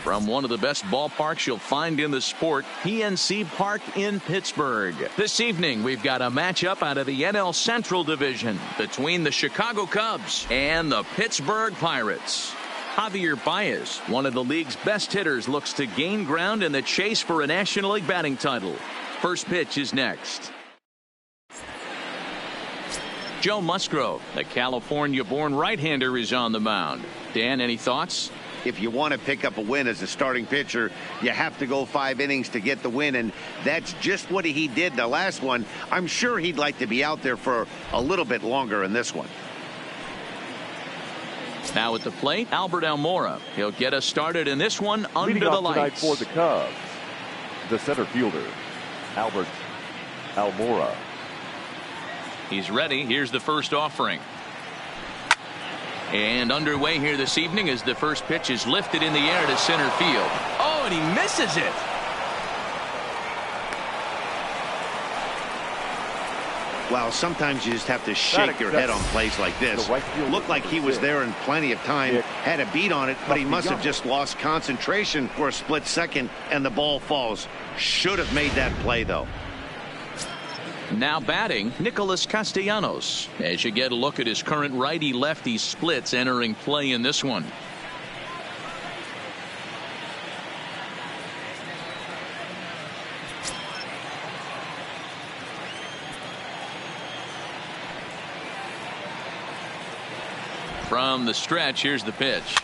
from one of the best ballparks you'll find in the sport, PNC Park in Pittsburgh. This evening, we've got a matchup out of the NL Central Division between the Chicago Cubs and the Pittsburgh Pirates. Javier Baez, one of the league's best hitters, looks to gain ground in the chase for a National League batting title. First pitch is next. Joe Musgrove, the California-born right-hander, is on the mound. Dan, any thoughts? If you want to pick up a win as a starting pitcher, you have to go 5 innings to get the win, and that's just what he did the last one. I'm sure he'd like to be out there for a little bit longer in this one. Now at the plate, Albert Almora. He'll get us started in this one under the lights. Tonight for the Cubs, the center fielder, Albert Almora. He's ready. Here's the first offering. And underway here this evening as the first pitch is lifted in the air to center field. Oh, and he misses it. Well, sometimes you just have to shake your head on plays like this. Looked like he was there in plenty of time, had a beat on it, but he must have just lost concentration for a split second, and the ball falls. Should have made that play, though. Now batting, Nicholas Castellanos. As you get a look at his current righty-lefty splits entering play in this one. From the stretch, here's the pitch.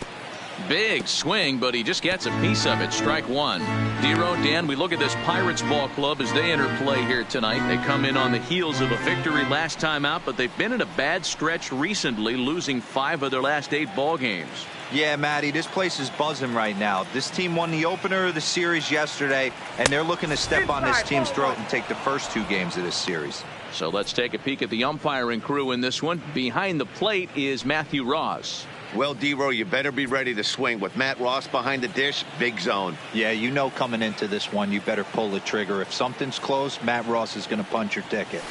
Big swing, but he just gets a piece of it. Strike one. Dero, Dan, we look at this Pirates ball club as they enter play here tonight. They come in on the heels of a victory last time out, but they've been in a bad stretch recently, losing 5 of their last 8 ball games. Yeah, Matty, this place is buzzing right now. This team won the opener of the series yesterday, and they're looking to step on this team's throat and take the first 2 games of this series. So let's take a peek at the umpiring crew in this one. Behind the plate is Matthew Ross. Well, D-Row, you better be ready to swing. With Matt Ross behind the dish, big zone. Yeah, you know coming into this one, you better pull the trigger. If something's close, Matt Ross is going to punch your ticket.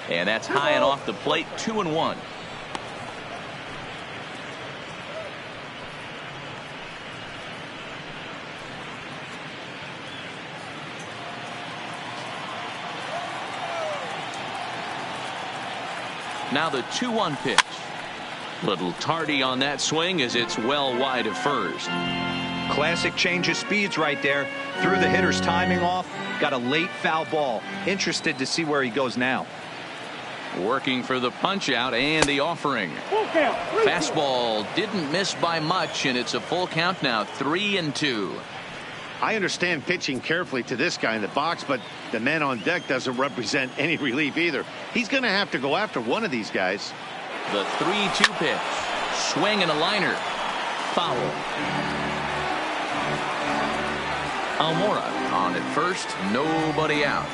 And that's high and off the plate, 2-1. Now the 2-1 pitch. Little tardy on that swing as it's well wide of first. Classic change of speeds right there. Threw the hitter's timing off. Got a late foul ball. Interested to see where he goes now. Working for the punch out and the offering. Fastball didn't miss by much, and it's a full count now, 3-2. I understand pitching carefully to this guy in the box, but the man on deck doesn't represent any relief either. He's going to have to go after one of these guys. The 3-2 pitch. Swing and a liner. Foul. Almora on at first. Nobody out.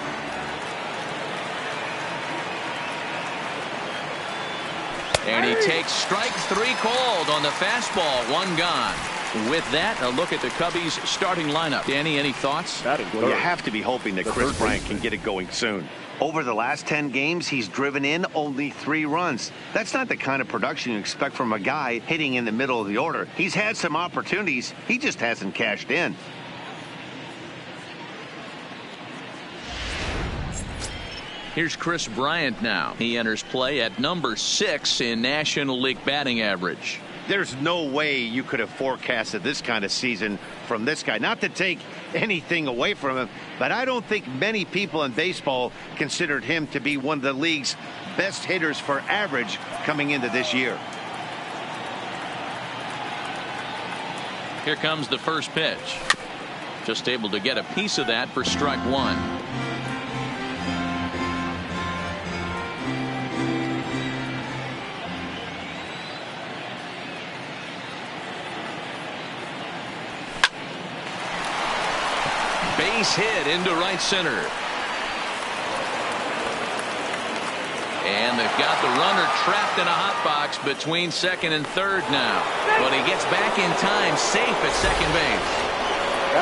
And he takes strike 3 called on the fastball. 1 gone. With that, a look at the Cubbies starting lineup. Danny, any thoughts? Well, you have to be hoping that Chris Bryant can get it going soon. Over the last 10 games, he's driven in only 3 runs. That's not the kind of production you expect from a guy hitting in the middle of the order. He's had some opportunities. He just hasn't cashed in. Here's Chris Bryant now. He enters play at number 6 in National League batting average. There's no way you could have forecasted this kind of season from this guy. Not to take anything away from him, but I don't think many people in baseball considered him to be one of the league's best hitters for average coming into this year. Here comes the first pitch. Just able to get a piece of that for strike 1. Base hit into right center. And they've got the runner trapped in a hot box between second and third now. But he gets back in time, safe at second base.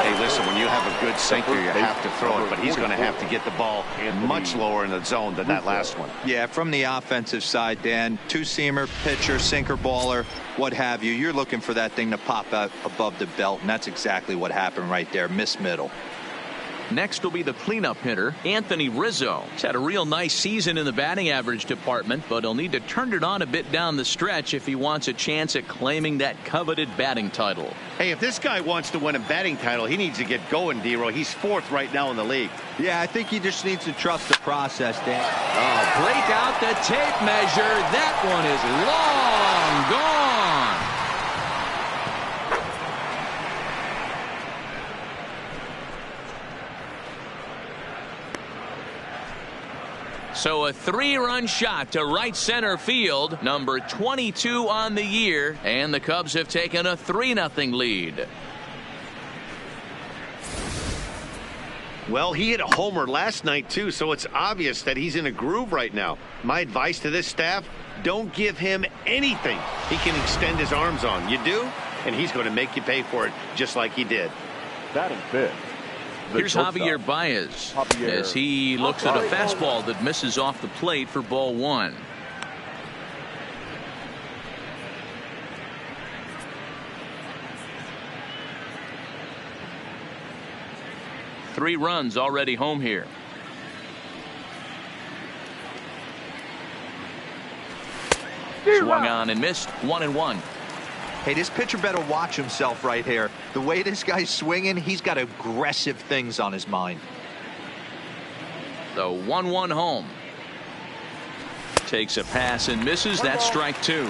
Hey, listen, when you have a good sinker, you have to throw it, but he's going to have to get the ball much lower in the zone than that last one. Yeah, from the offensive side, Dan, two-seamer, pitcher, sinker, baller, what have you. You're looking for that thing to pop out above the belt, and that's exactly what happened right there. Miss middle. Next will be the cleanup hitter, Anthony Rizzo. He's had a real nice season in the batting average department, but he'll need to turn it on a bit down the stretch if he wants a chance at claiming that coveted batting title. Hey, if this guy wants to win a batting title, he needs to get going, D-Roy. He's 4th right now in the league. Yeah, I think he just needs to trust the process, Dan. Oh, break out the tape measure. That one is long gone. So a 3-run shot to right center field, number 22 on the year, and the Cubs have taken a 3-0 lead. Well, he hit a homer last night, too, so it's obvious that he's in a groove right now. My advice to this staff, don't give him anything he can extend his arms on. You do, and he's going to make you pay for it just like he did. Batting fifth. Here's Javier Baez as he looks at a fastball that misses off the plate for ball 1. Three runs already home here. Swung on and missed. 1-1. Hey, this pitcher better watch himself right here. The way this guy's swinging, he's got aggressive things on his mind. The 1-1 home. Takes a pass and misses. That's strike 2.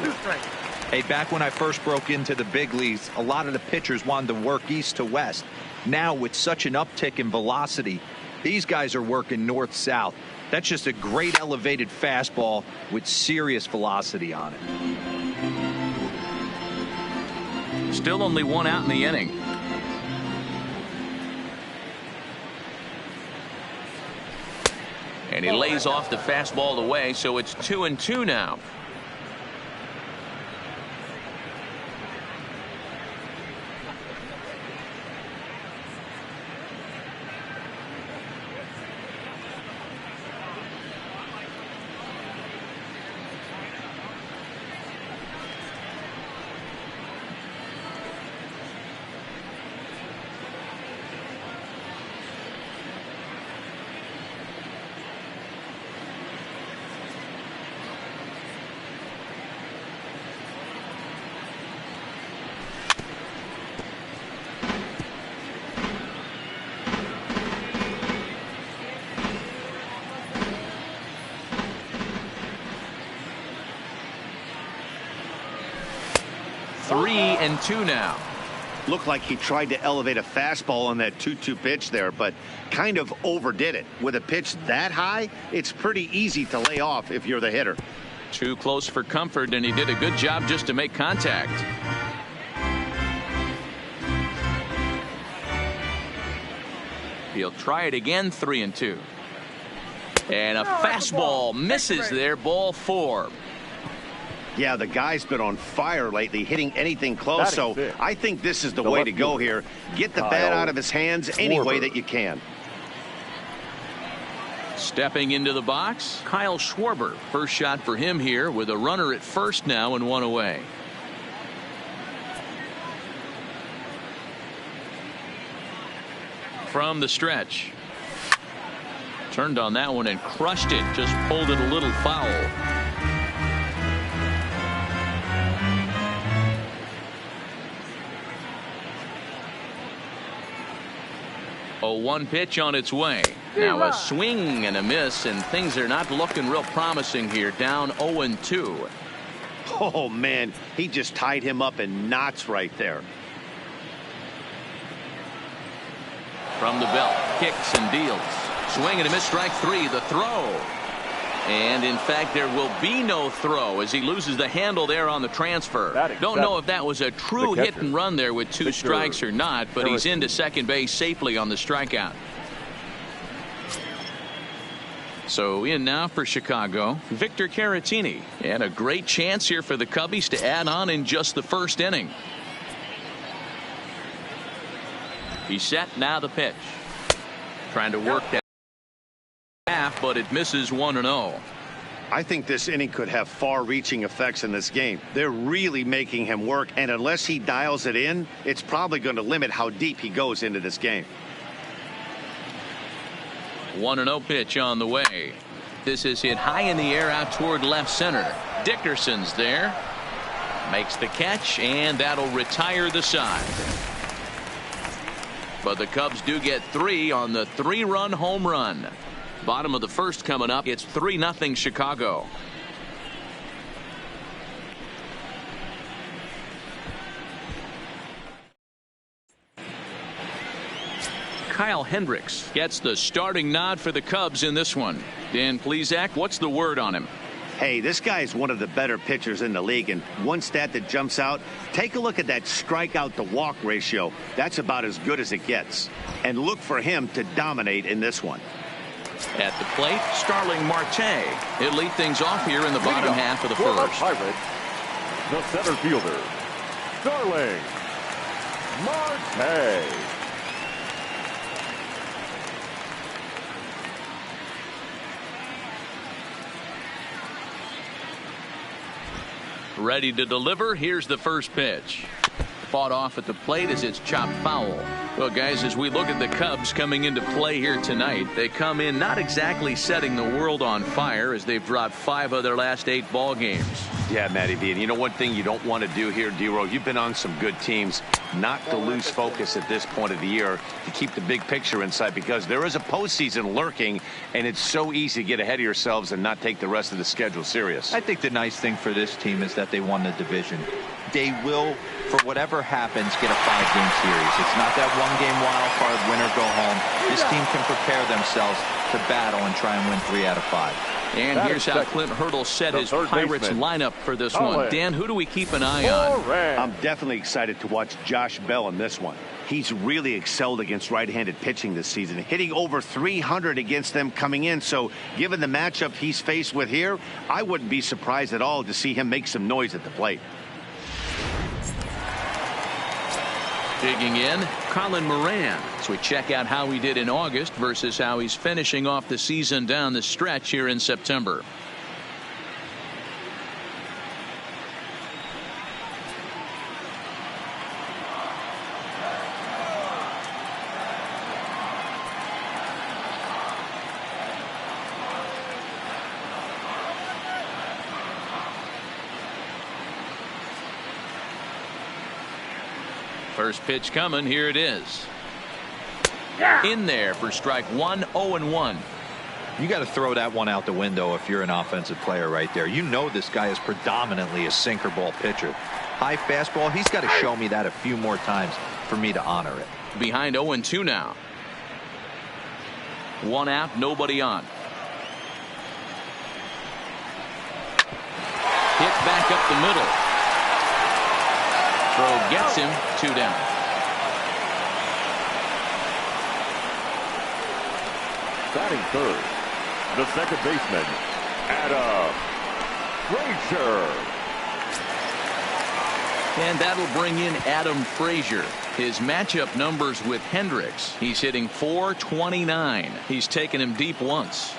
Hey, back when I first broke into the big leagues, a lot of the pitchers wanted to work east to west. Now, with such an uptick in velocity, these guys are working north-south. That's just a great elevated fastball with serious velocity on it. Still only 1 out in the inning. And he lays off the fastball away, so it's 2-2 now. Three and 2 now. Looked like he tried to elevate a fastball on that 2-2 pitch there, but kind of overdid it. With a pitch that high, it's pretty easy to lay off if you're the hitter. Too close for comfort, and he did a good job just to make contact. He'll try it again. 3-2. And a fastball misses there. Ball 4. Yeah, the guy's been on fire lately, hitting anything close, so I think this is the way to go here. Get the bat out of his hands any way that you can. Stepping into the box, Kyle Schwarber. First shot for him here with a runner at first now and 1 away. From the stretch. Turned on that one and crushed it. Just pulled it a little foul. Oh, 1 pitch on its way. Now a swing and a miss, and things are not looking real promising here. Down 0-2. Oh, man, he just tied him up in knots right there. From the belt, kicks and deals. Swing and a miss, strike 3. The throw. And in fact, there will be no throw as he loses the handle there on the transfer. Don't know if that was a true hit and run there with 2 strikes or not, but he's into second base safely on the strikeout. So in now for Chicago, Victor Caratini. And a great chance here for the Cubbies to add on in just the first inning. He's set, now the pitch. Trying to work that half, but it misses 1-0. I think this inning could have far-reaching effects in this game. They're really making him work, and unless he dials it in, it's probably going to limit how deep he goes into this game. 1-0 pitch on the way. This is hit high in the air out toward left center. Dickerson's there. Makes the catch, and that'll retire the side. But the Cubs do get 3 on the 3-run home run. Bottom of the first coming up. It's 3-0 Chicago. Kyle Hendricks gets the starting nod for the Cubs in this one. Dan Plesac, what's the word on him? Hey, this guy is one of the better pitchers in the league, and one stat that jumps out, take a look at that strikeout to walk ratio. That's about as good as it gets. And look for him to dominate in this one. At the plate, Starling Marte. He'll lead things off here in the bottom half of the first. Pirates, the center fielder, Starling Marte. Ready to deliver. Here's the first pitch. Fought off at the plate as it's chopped foul. Well, guys, as we look at the Cubs coming into play here tonight, they come in not exactly setting the world on fire as they've dropped 5 of their last 8 ball games. Yeah, Matty V. And you know one thing you don't want to do here, D-Row, you've been on some good teams, not to lose focus at this point of the year, to keep the big picture in sight, because there is a postseason lurking, and it's so easy to get ahead of yourselves and not take the rest of the schedule serious. I think the nice thing for this team is that they won the division. They will, for whatever happens, get a 5-game series. It's not that one-game wild card, win or go home. This team can prepare themselves to battle and try and win 3 out of 5. And here's how Clint Hurdle set his Pirates lineup for this one. Dan, who do we keep an eye on? I'm definitely excited to watch Josh Bell in this one. He's really excelled against right-handed pitching this season, hitting over 300 against them coming in. So given the matchup he's faced with here, I wouldn't be surprised at all to see him make some noise at the plate. Digging in, Colin Moran. So we check out how he did in August versus how he's finishing off the season down the stretch here in September. First pitch coming. Here it is. In there for strike 1, 0-1. You got to throw that one out the window if you're an offensive player right there. You know this guy is predominantly a sinker ball pitcher. High fastball, he's got to show me that a few more times for me to honor it. Behind 0-2 now. 1 out, nobody on. Hit back up the middle. Throw gets him, 2 down. Batting third, the second baseman, Adam Frazier. And that'll bring in Adam Frazier. His matchup numbers with Hendricks. He's hitting .429. He's taken him deep once.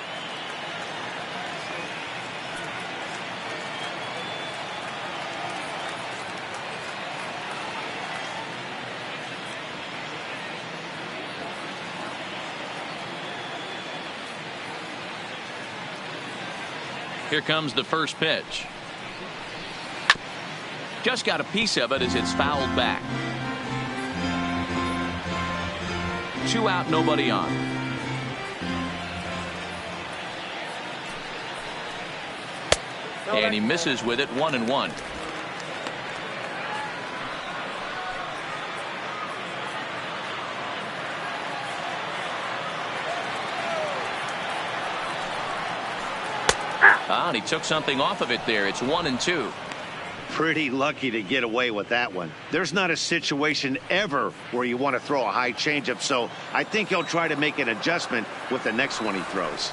Here comes the first pitch. Just got a piece of it as it's fouled back. 2 out, nobody on. And he misses with it, 1-1. And he took something off of it there. It's 1-2. Pretty lucky to get away with that one. There's not a situation ever where you want to throw a high changeup, so I think he'll try to make an adjustment with the next one he throws.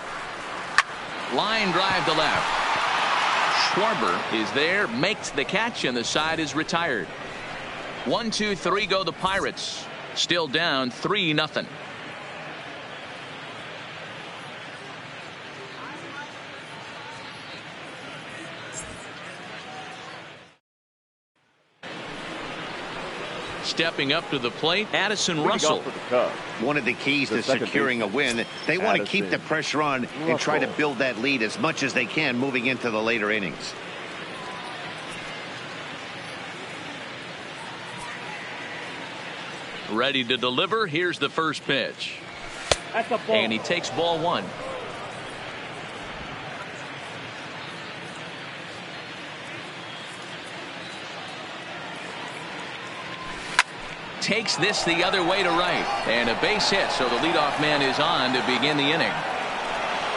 Line drive to left. Schwarber is there, makes the catch, and the side is retired. 1, 2, 3 go the Pirates. Still down 3-0. Stepping up to the plate, Addison Russell. One of the keys to securing a win, they want to keep the pressure on and try to build that lead as much as they can moving into the later innings. Ready to deliver. Here's the first pitch. And he takes ball one. Takes this the other way to right. And a base hit, so the leadoff man is on to begin the inning.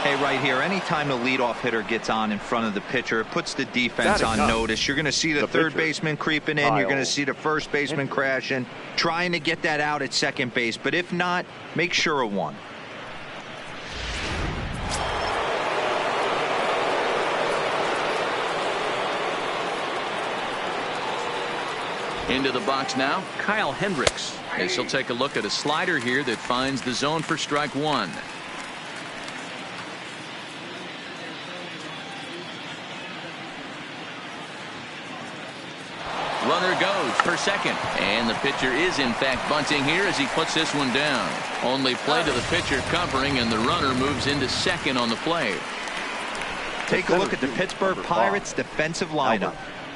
Hey, right here, anytime the leadoff hitter gets on in front of the pitcher, it puts the defense on notice. You're going to see the third baseman creeping in. You're going to see the first baseman crashing, trying to get that out at second base. But if not, make sure of one. Into the box now, Kyle Hendricks. As he'll take a look at a slider here that finds the zone for strike one. Runner goes for second. And the pitcher is in fact bunting here as he puts this one down. Only play to the pitcher covering, and the runner moves into second on the play. Take a look at the Pittsburgh Pirates defensive lineup.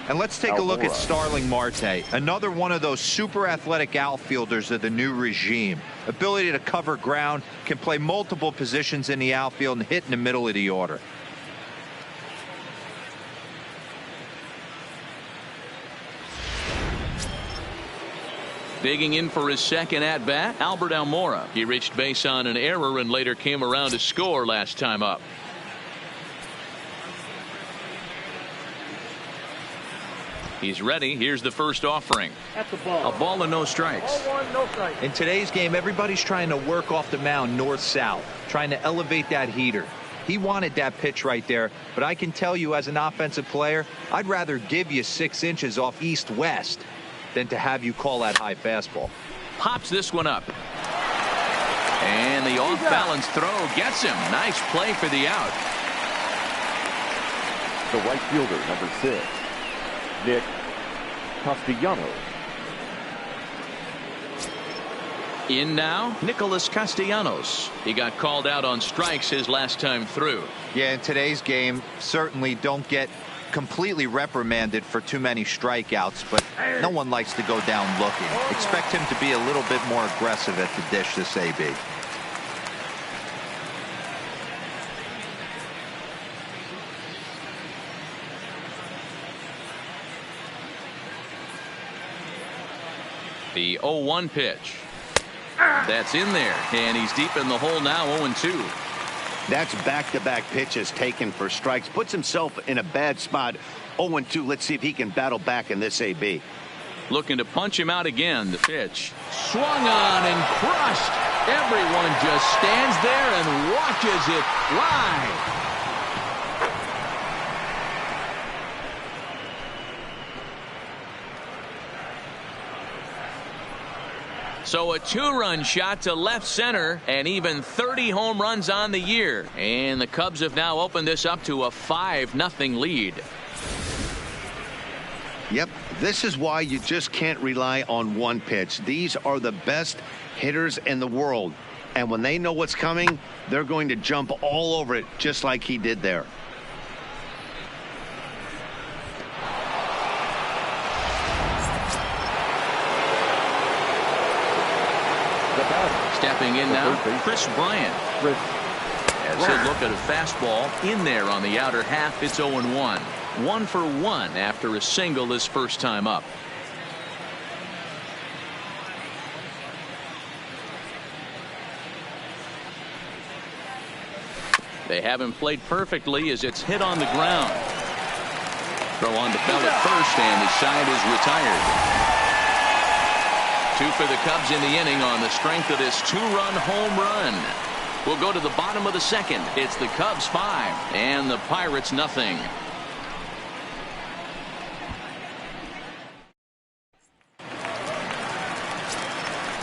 And let's take a look at Starling Marte, another one of those super athletic outfielders of the new regime. Ability to cover ground, can play multiple positions in the outfield and hit in the middle of the order. Digging in for his second at-bat, Albert Almora. He reached base on an error and later came around to score last time up. He's ready. Here's the first offering. That's a ball and no strikes. Ball one, no strikes. In today's game, everybody's trying to work off the mound north-south, trying to elevate that heater. He wanted that pitch right there, but I can tell you as an offensive player, I'd rather give you 6 inches off east-west than to have you call that high fastball. Pops this one up. And the off-balance throw gets him. Nice play for the out. The right fielder, number 6. Nick Castellanos. In now, Nicholas Castellanos. He got called out on strikes his last time through. Yeah, in today's game, certainly don't get completely reprimanded for too many strikeouts, but no one likes to go down looking. Expect him to be a little bit more aggressive at the dish this AB. The 0-1 pitch. That's in there, and he's deep in the hole now, 0-2. That's back-to-back pitches taken for strikes. Puts himself in a bad spot. 0-2. Let's see if he can battle back in this AB. Looking to punch him out again. The pitch. Swung on and crushed. Everyone just stands there and watches it fly. So a 2-run shot to left center and even 30 home runs on the year. And the Cubs have now opened this up to a 5-0 lead. Yep, this is why you just can't rely on one pitch. These are the best hitters in the world. And when they know what's coming, they're going to jump all over it just like he did there. Stepping in now, Chris Bryant. As he'll look at a fastball in there on the outer half, it's 0-1. 1 for 1 after a single his first time up. They haven't played perfectly as it's hit on the ground. Throw on to Bell at first, and his side is retired. 2 for the Cubs in the inning on the strength of this 2-run home run. We'll go to the bottom of the second. It's the Cubs 5 and the Pirates nothing.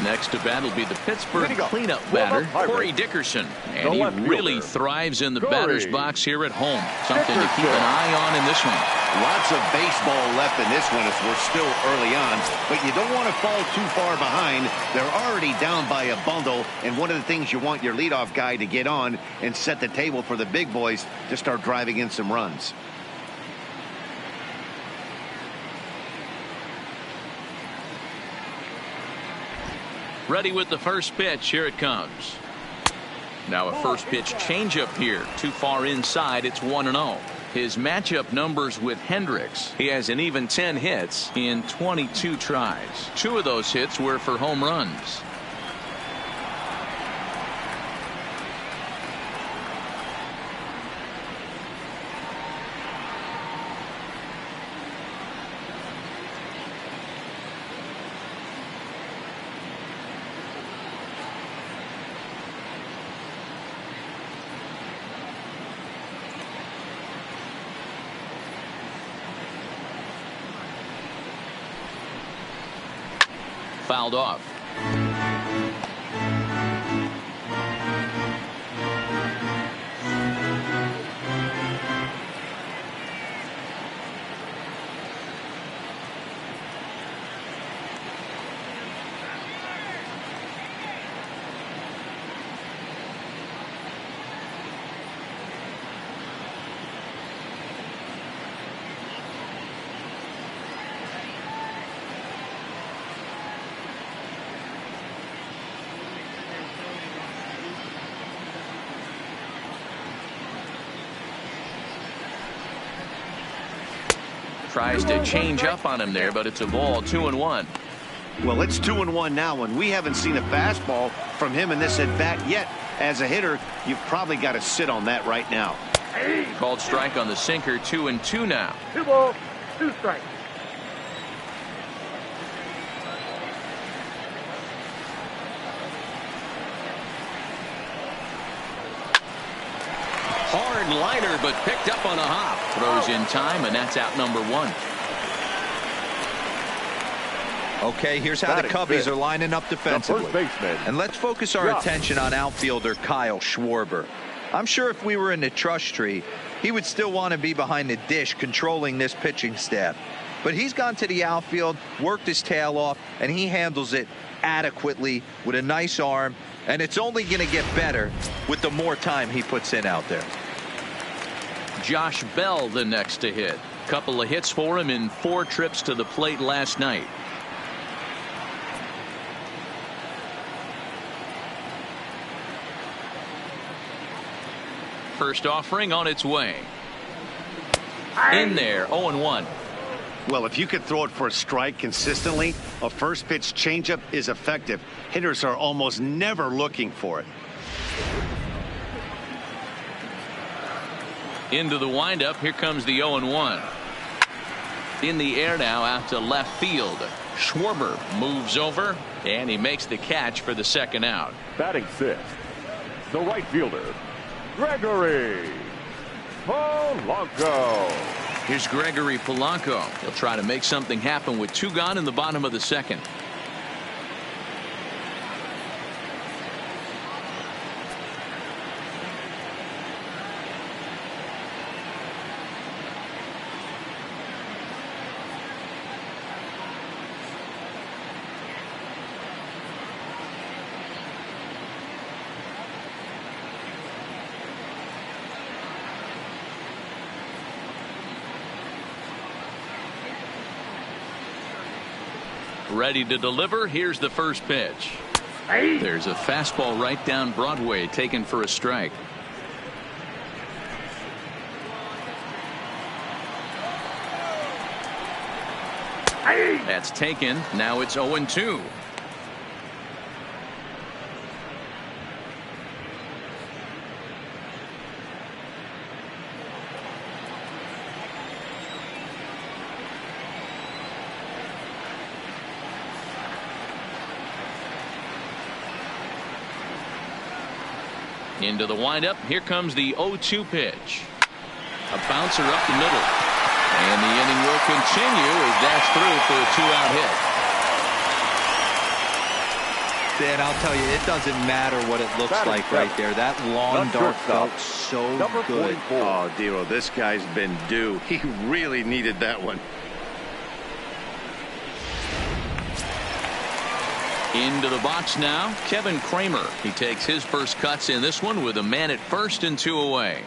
Next to bat will be the Pittsburgh cleanup batter, Corey Dickerson. And he really thrives in the batter's box here at home. Something to keep an eye on in this one. Lots of baseball left in this one as we're still early on, but you don't want to fall too far behind. They're already down by a bundle, and one of the things you want your leadoff guy to get on and set the table for the big boys to start driving in some runs. Ready with the first pitch. Here it comes. Now a first pitch changeup here. Too far inside. It's 1-0. His matchup numbers with Hendricks. He has an even 10 hits in 22 tries. 2 of those hits were for home runs. Fouled off. Tries to change up on him there, but it's a ball. 2-1. Well, it's 2-1 now, and we haven't seen a fastball from him in this at bat yet. As a hitter, you've probably got to sit on that right now. Called strike on the sinker. 2-2 now. 2 balls, 2 strikes. Hard liner, but picked up on a hop. Throws in time, and that's out number 1. Okay, here's how the Cubbies are lining up defensively. And let's focus our attention on outfielder Kyle Schwarber. I'm sure if we were in the trust tree, he would still want to be behind the dish controlling this pitching staff. But he's gone to the outfield, worked his tail off, and he handles it adequately with a nice arm. And it's only going to get better with the more time he puts in out there. Josh Bell the next to hit. Couple of hits for him in 4 trips to the plate last night. First offering on its way. In there. 0-1. Well, if you could throw it for a strike consistently, a first pitch changeup is effective. Hitters are almost never looking for it. Into the windup. Here comes the 0-1. In the air now out to left field. Schwarber moves over, and he makes the catch for the second out. Batting 6th, the right fielder, Gregory Polanco. Here's Gregory Polanco. He'll try to make something happen with 2 gone in the bottom of the second. Ready to deliver. Here's the first pitch. There's a fastball right down Broadway, taken for a strike. That's taken. Now it's 0-2. Into the windup. Here comes the 0-2 pitch. A bouncer up the middle. And the inning will continue as that's through for a 2-out hit. Dan, I'll tell you, it doesn't matter what it looks like right there. That long dart felt so good. Oh, Dero, this guy's been due. He really needed that one. Into the box now, Kevin Kramer. He takes his first cuts in this one with a man at first and 2 away.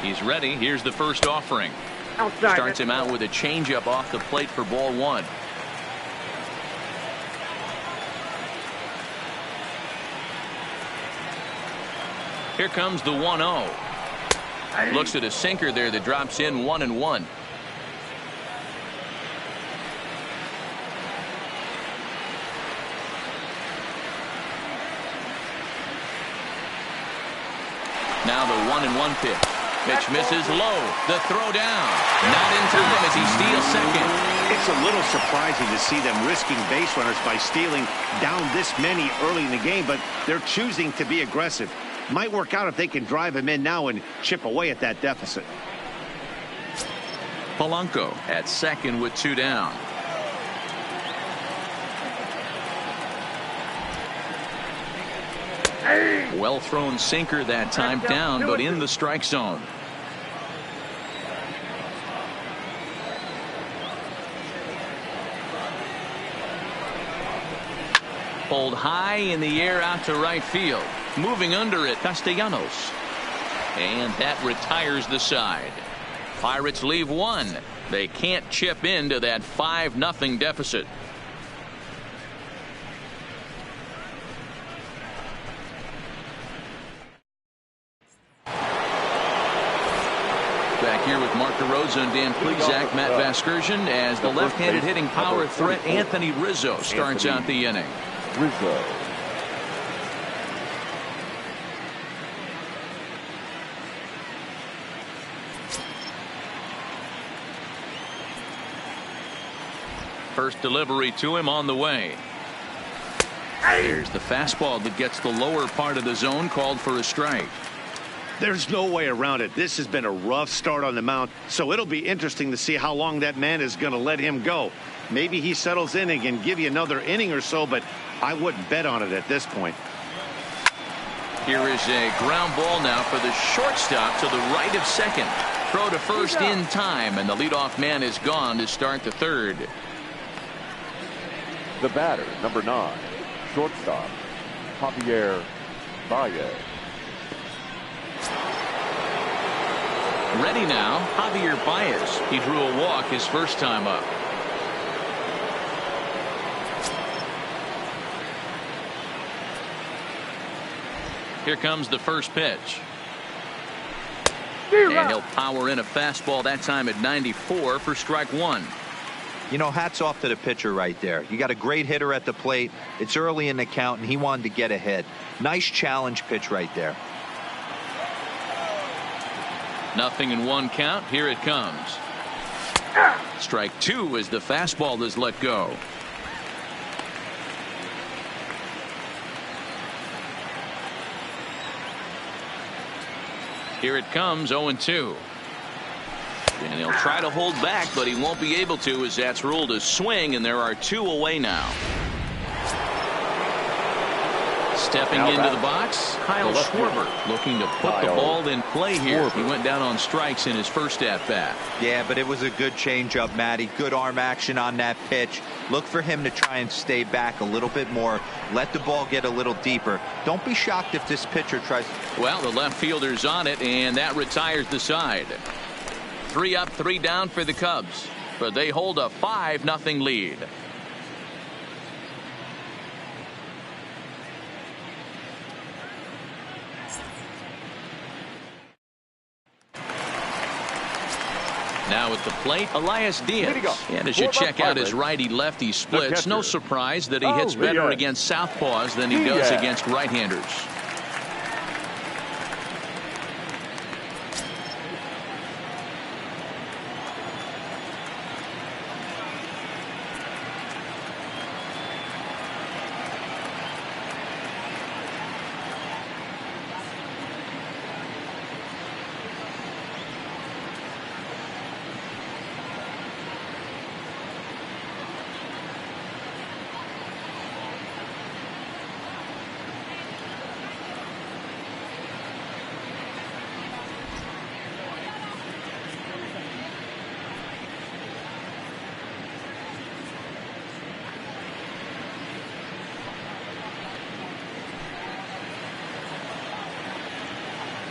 He's ready. Here's the first offering. Starts him out with a changeup off the plate for ball 1. Here comes the 1-0. Looks at a sinker there that drops in 1-1. Now the 1-1 pitch. Pitch misses low. The throw down. Not in time as he steals second. It's a little surprising to see them risking base runners by stealing down this many early in the game, but they're choosing to be aggressive. Might work out if they can drive him in now and chip away at that deficit. Polanco at second with 2 down. Well thrown sinker that time down, but in the strike zone. Pulled high in the air out to right field. Moving under it, Castellanos. And that retires the side. Pirates leave 1. They can't chip into that 5-0 deficit. Back here with Mark DeRosa and Dan Plesac, Matt Vasgersian, as the left-handed hitting power threat Anthony Rizzo starts out the inning. Rizzo. First delivery to him on the way. There's the fastball that gets the lower part of the zone, called for a strike. There's no way around it. This has been a rough start on the mound, so it'll be interesting to see how long that man is going to let him go. Maybe he settles in and can give you another inning or so, but I wouldn't bet on it at this point. Here is a ground ball now for the shortstop to the right of second. Throw to first in time, and the leadoff man is gone to start the third. The batter, number 9, shortstop, Javier Baez. Ready now, Javier Baez. He drew a walk his first time up. Here comes the first pitch. And he'll power in a fastball, that time at 94 for strike 1. You know, hats off to the pitcher right there. You got a great hitter at the plate. It's early in the count, and he wanted to get ahead. Nice challenge pitch right there. 0-1 count. Here it comes. Strike 2 as the fastball is let go. Here it comes, 0-2. And he'll try to hold back, but he won't be able to, as that's ruled a swing, and there are 2 away now. Stepping into the box, Kyle Schwarber, looking to put the ball in play here. He went down on strikes in his first at-bat. Yeah, but it was a good changeup, Matty. Good arm action on that pitch. Look for him to try and stay back a little bit more. Let the ball get a little deeper. Don't be shocked if this pitcher tries. Well, the left fielder's on it, and that retires the side. 3 up, 3 down for the Cubs, but they hold a 5-0 lead. Now at the plate, Elias Diaz. And as you check out his righty-lefty splits, no surprise that he hits better against southpaws than he does against right-handers.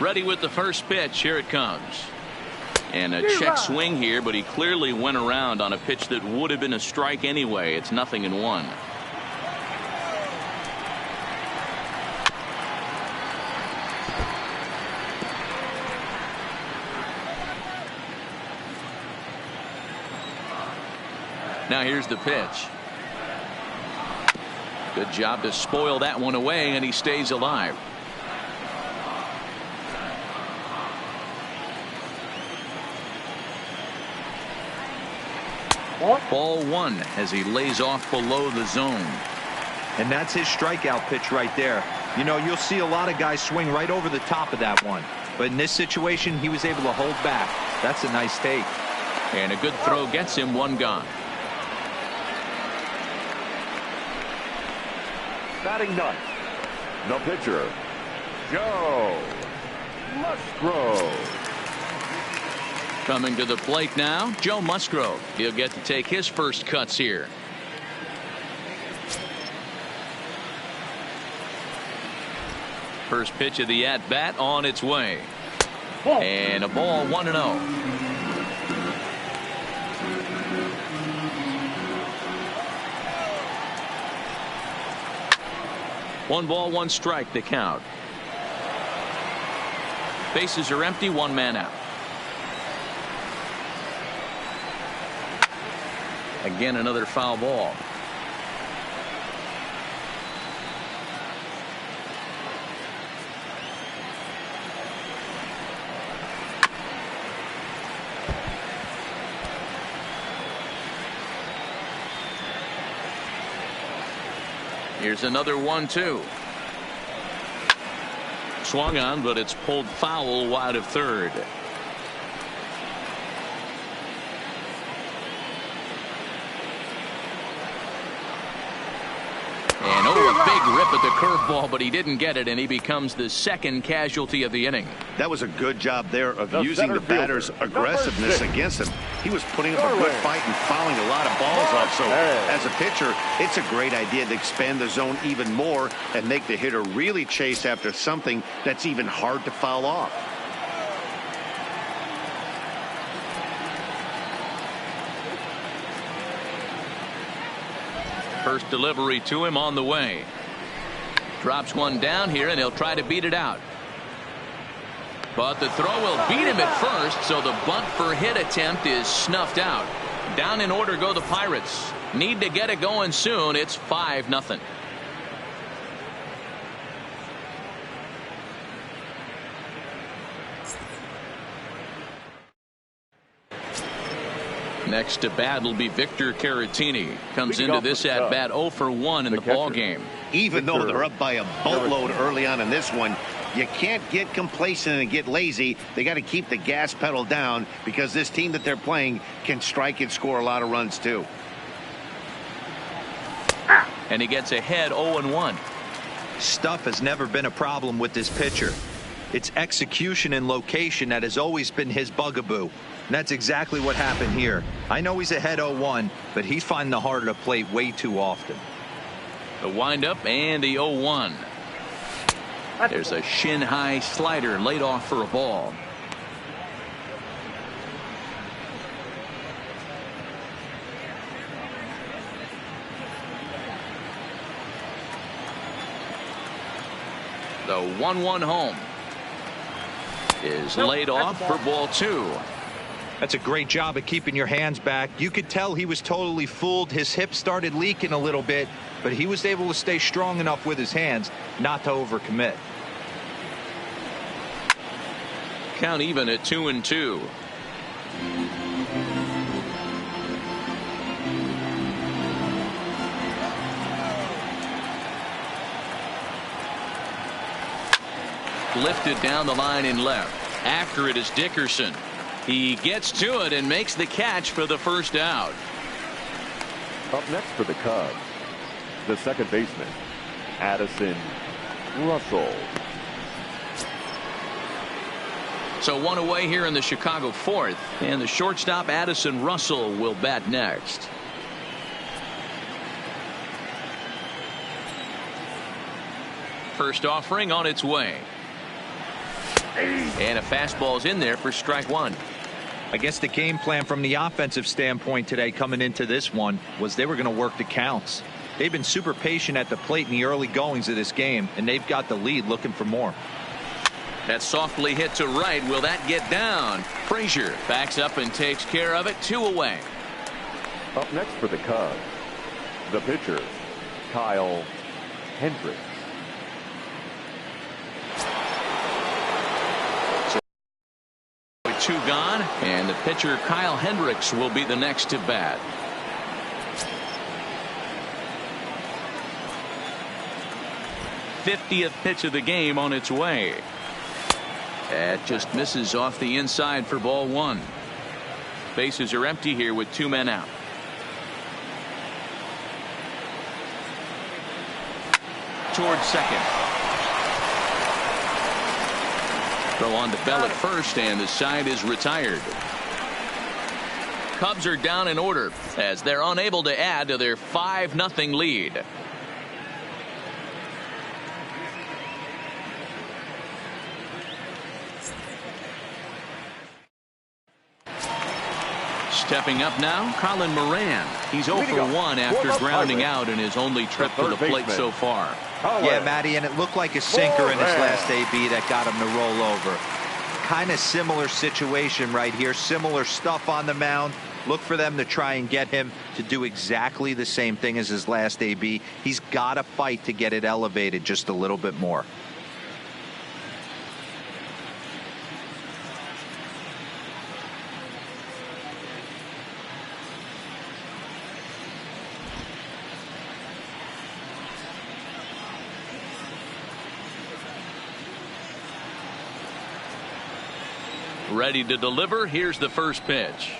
Ready with the first pitch. Here it comes. And a check swing here, but he clearly went around on a pitch that would have been a strike anyway. It's 0-1. Now here's the pitch. Good job to spoil that one away, and he stays alive. Ball 1 as he lays off below the zone. And that's his strikeout pitch right there. You know, you'll see a lot of guys swing right over the top of that one. But in this situation, he was able to hold back. That's a nice take. And a good throw gets him one gone. Batting ninth, the pitcher, Joe Musgrove. Coming to the plate now, Joe Musgrove. He'll get to take his first cuts here. First pitch of the at-bat on its way. And a ball 1-0. One ball, one strike, the count. Bases are empty, one man out. Again, another foul ball. Here's another 1-2. Swung on, but it's pulled foul wide of third. And a big rip at the curveball, but he didn't get it, and he becomes the second casualty of the inning. That was a good job there of using the batter's aggressiveness against him. He was putting up a good fight and fouling a lot of balls off. So as a pitcher, it's a great idea to expand the zone even more and make the hitter really chase after something that's even hard to foul off. First delivery to him on the way. Drops one down here, and he'll try to beat it out. But the throw will beat him at first, so the bunt for hit attempt is snuffed out. Down in order go the Pirates. Need to get it going soon. It's 5-0. Next to bat will be Victor Caratini. Comes into this at bat 0 for 1 in the ball game. Even though they're up by a boatload early on in this one, you can't get complacent and get lazy. They got to keep the gas pedal down because this team that they're playing can strike and score a lot of runs too. And he gets ahead 0-1. Stuff has never been a problem with this pitcher. It's execution and location that has always been his bugaboo. And that's exactly what happened here. I know he's ahead 0-1, but he's finding the harder to plate way too often. The windup and the 0-1. There's a shin-high slider laid off for a ball. The 1-1 home is laid off for ball 2. That's a great job of keeping your hands back. You could tell he was totally fooled. His hip started leaking a little bit, but he was able to stay strong enough with his hands not to overcommit. Count even at 2-2. Lifted down the line in left. After it is Dickerson. He gets to it and makes the catch for the first out. Up next for the Cubs, the second baseman, Addison Russell. So one away here in the Chicago fourth, and the shortstop Addison Russell will bat next. First offering on its way. And a fastball's in there for strike one. I guess the game plan from the offensive standpoint today coming into this one was they were going to work the counts. They've been super patient at the plate in the early goings of this game, and they've got the lead looking for more. That's softly hit to right. Will that get down? Frazier backs up and takes care of it. 2 away. Up next for the Cubs, the pitcher, Kyle Hendricks. With 2 gone, and the pitcher Kyle Hendricks will be the next to bat. '50th pitch of the game on its way. That just misses off the inside for ball 1. Bases are empty here with 2 men out. Towards second. Throw on to Bell at first, and the side is retired. Cubs are down in order as they're unable to add to their 5-0 lead. Stepping up now, Colin Moran. He's 0 for 1 after grounding out in his only trip to the plate so far. Yeah, Matty, and it looked like a sinker in his last AB that got him to roll over. Kind of similar situation right here. Similar stuff on the mound. Look for them to try and get him to do exactly the same thing as his last AB. He's got to fight to get it elevated just a little bit more. Ready to deliver. Here's the first pitch.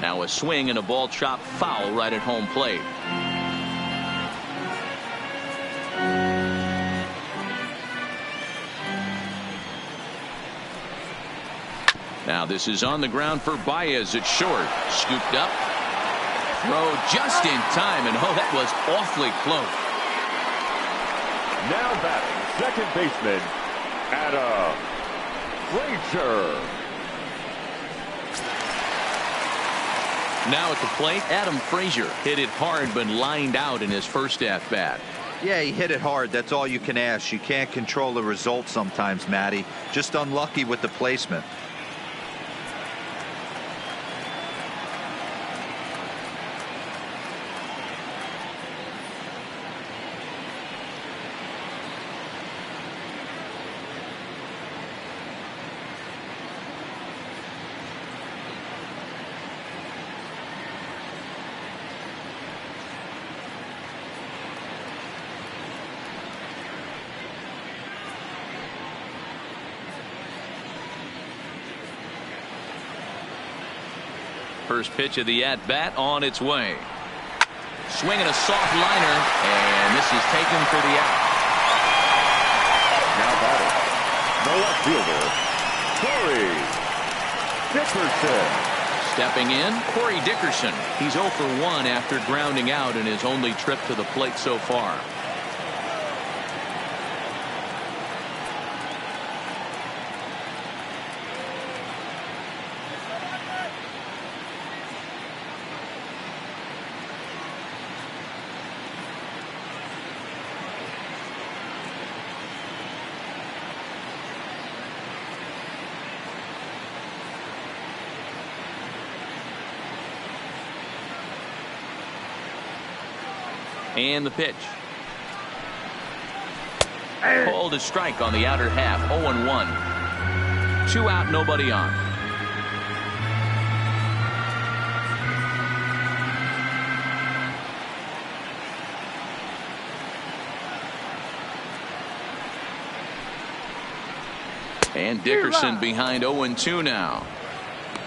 Now a swing and a ball chopped foul right at home plate. Now this is on the ground for Baez at short. Scooped up. Throw just in time, and oh, that was awfully close. Now batting, second baseman, Adam Frazier. Now at the plate, Adam Frazier hit it hard but lined out in his first at-bat. Yeah, he hit it hard. That's all you can ask. You can't control the result sometimes, Matty. Just unlucky with the placement. First pitch of the at-bat on its way. Swinging a soft liner, and this is taken for the out. Now batting, the left fielder, Corey Dickerson. Stepping in, Corey Dickerson. He's 0 for 1 after grounding out in his only trip to the plate so far. And the pitch. Called a strike on the outer half. 0-1. 2 out, nobody on. And Dickerson behind 0-2 now.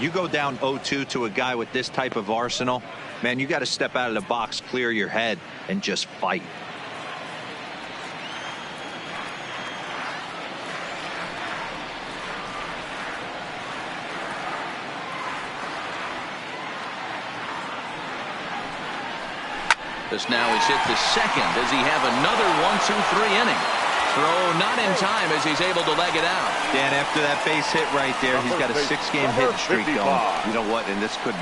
You go down 0-2 to a guy with this type of arsenal, man, you got to step out of the box, clear your head, and just fight. This now is hit to second. Does he have another 1-2-3 inning? throw not in time as he's able to leg it out. Dan, after that base hit right there, he's got a 6-game hitting streak going. You know what? And this could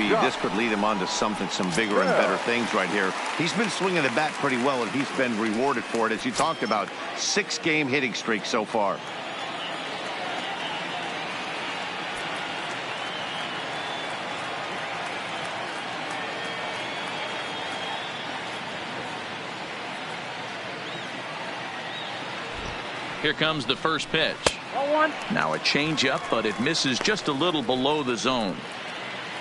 lead him on to some bigger and better things right here. He's been swinging the bat pretty well, and he's been rewarded for it, as you talked about. 6-game hitting streak so far. Here comes the first pitch. Now a changeup, but it misses just a little below the zone.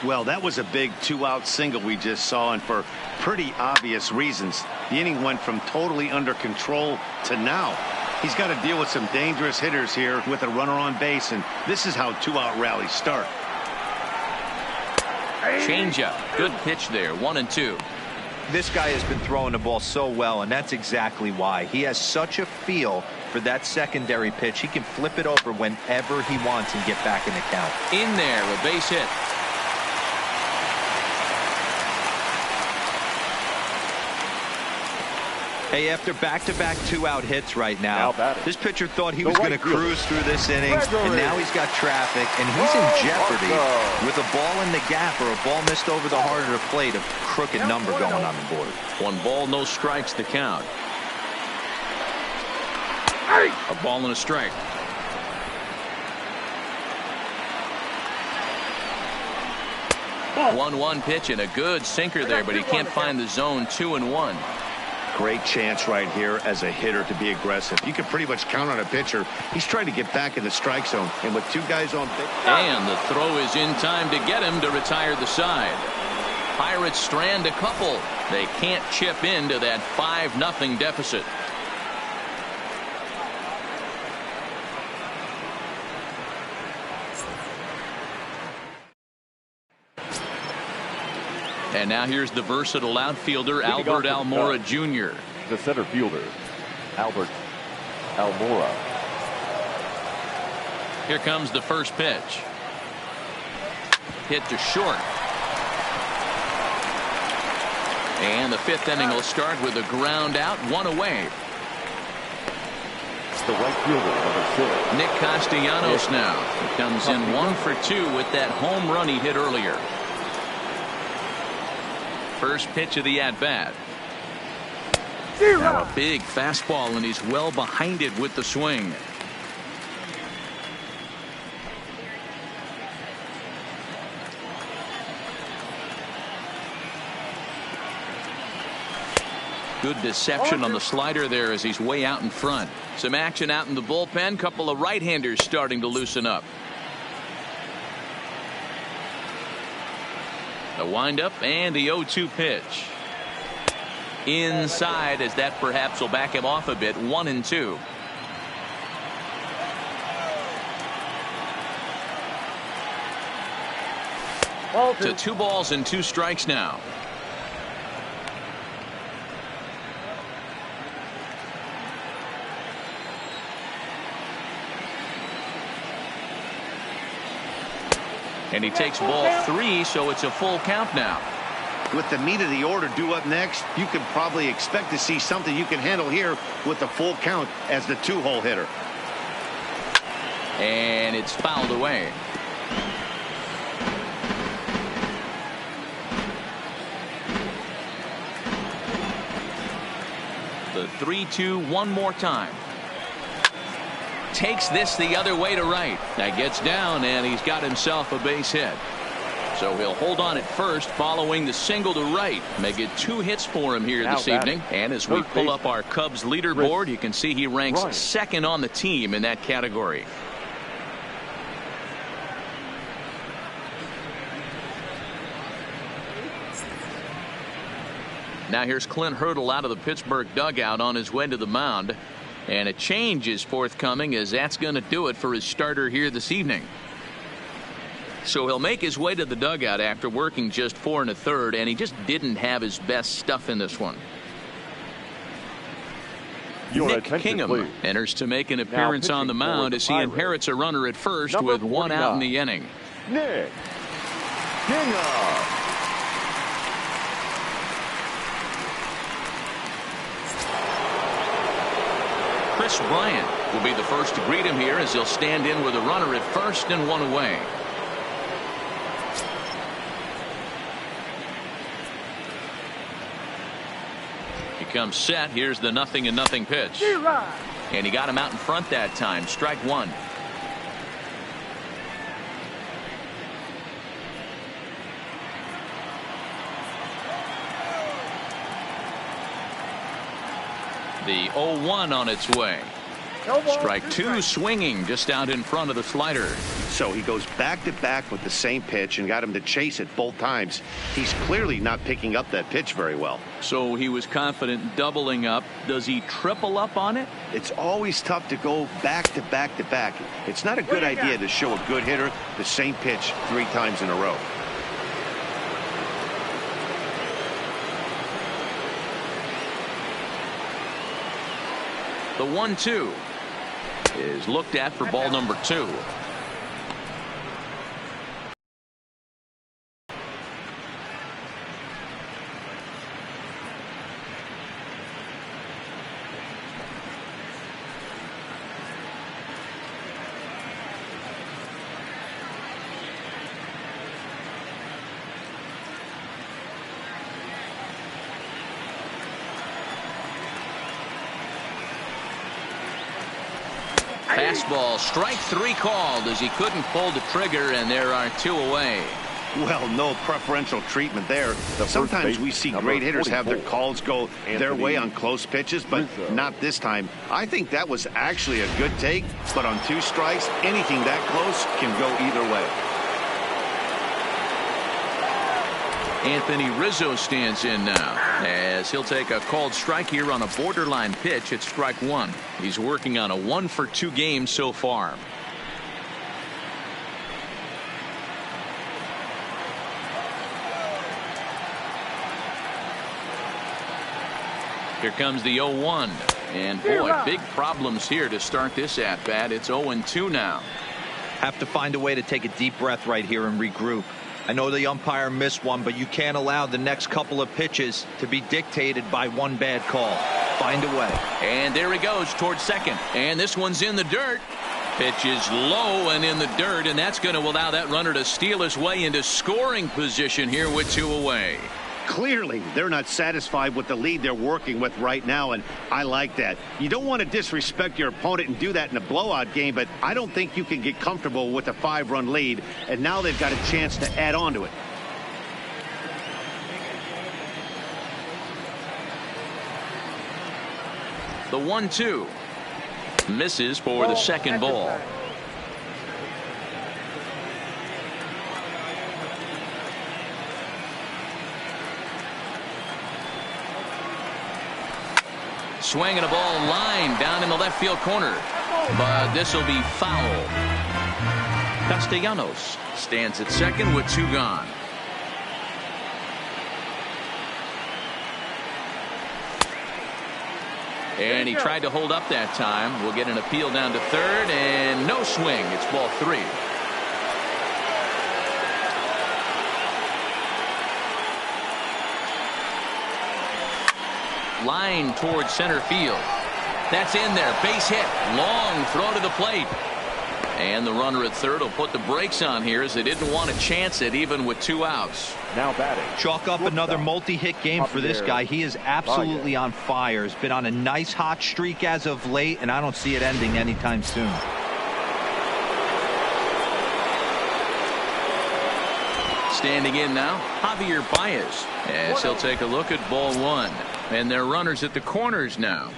Well, that was a big 2-out single we just saw, and for pretty obvious reasons. The inning went from totally under control to now. He's got to deal with some dangerous hitters here with a runner on base, and this is how 2-out rallies start. Changeup. Good pitch there. 1-2. This guy has been throwing the ball so well, and that's exactly why. He has such a feel for that secondary pitch. He can flip it over whenever he wants and get back in the count. In there, a base hit. Hey, after back-to-back 2-out hits right now, this pitcher thought he was going to cruise through this inning, and now he's got traffic, and he's in jeopardy with a ball in the gap or a ball missed over the heart of the plate, a crooked number going on the board. 1 ball, no strikes the count. A ball and a strike. One pitch and a good sinker there, but he can't find the zone. 2-1. Great chance right here as a hitter to be aggressive. You can pretty much count on a pitcher. He's trying to get back in the strike zone, and with 2 guys on base. And the throw is in time to get him to retire the side. Pirates strand a couple. They can't chip into that 5-0 deficit. And now here's the versatile outfielder, Albert Almora Jr. The center fielder, Albert Almora. Here comes the first pitch. Hit to short. And the 5th inning will start with a ground out, 1 away. It's the right fielder, number 6. Nick Castellanos now. He comes in 1 for 2 with that home run he hit earlier. First pitch of the at-bat. Now a big fastball, and he's well behind it with the swing. Good deception on the slider there as he's way out in front. Some action out in the bullpen. Couple of right-handers starting to loosen up. The windup and the 0-2 pitch. Inside, as that perhaps will back him off a bit. 1-2. To 2 balls and 2 strikes now. And he takes ball 3, so it's a full count now. With the meat of the order due up next, you can probably expect to see something you can handle here with the full count as the 2-hole hitter. And it's fouled away. The 3-2 one more time. Takes this the other way to right. That gets down, and he's got himself a base hit. So he'll hold on at first following the single to right. Make it 2 hits for him here this evening. And as we pull up our Cubs leaderboard, you can see he ranks 2nd on the team in that category. Now here's Clint Hurdle out of the Pittsburgh dugout on his way to the mound. And a change is forthcoming, as that's going to do it for his starter here this evening. So he'll make his way to the dugout after working just 4 1/3, and he just didn't have his best stuff in this one. Nick Kingham enters to make an appearance on the mound as he inherits a runner at first with 1 out in the inning. Nick Kingham. Chris Bryant will be the first to greet him here as he'll stand in with a runner at first and one away. He comes set. Here's the 0-0 pitch. And he got him out in front that time. Strike one. The 0-1 on its way. Strike two swinging just out in front of the slider. So he goes back to back with the same pitch and got him to chase it both times. He's clearly not picking up that pitch very well. So he was confident doubling up. Does he triple up on it? It's always tough to go back to back to back. It's not a good idea to show a good hitter the same pitch 3 times in a row. The 1-2 is looked at for ball number 2. Fastball, strike 3 called as he couldn't pull the trigger, and there are 2 away. Well, no preferential treatment there. Sometimes we see great hitters have their calls go their way on close pitches, but not this time. I think that was actually a good take, but on 2 strikes, anything that close can go either way. Anthony Rizzo stands in now as he'll take a called strike here on a borderline pitch at strike 1. He's working on a 1-for-2 game so far. Here comes the 0-1. And boy, big problems here to start this at bat. It's 0-2 now. Have to find a way to take a deep breath right here and regroup. I know the umpire missed one, but you can't allow the next couple of pitches to be dictated by one bad call. Find a way. And there he goes towards second. And this one's in the dirt. Pitch is low and in the dirt, and that's going to allow that runner to steal his way into scoring position here with 2 away. Clearly, they're not satisfied with the lead they're working with right now, and I like that. You don't want to disrespect your opponent and do that in a blowout game, but I don't think you can get comfortable with a 5-run lead, and now they've got a chance to add on to it. The 1-2 misses for the second ball. Swinging a ball line down in the left field corner, but this will be foul. Castellanos stands at second with 2 gone. And he tried to hold up that time. We'll get an appeal down to third, and no swing. It's ball 3. Line towards center field. That's in there. Base hit. Long throw to the plate. And the runner at third will put the brakes on here as they didn't want to chance it even with 2 outs. Now batting. Chalk up another multi-hit game for this guy. He is absolutely on fire. He's been on a nice hot streak as of late, and I don't see it ending anytime soon. Standing in now, Javier Baez, as he'll take a look at ball 1. And they're runners at the corners now.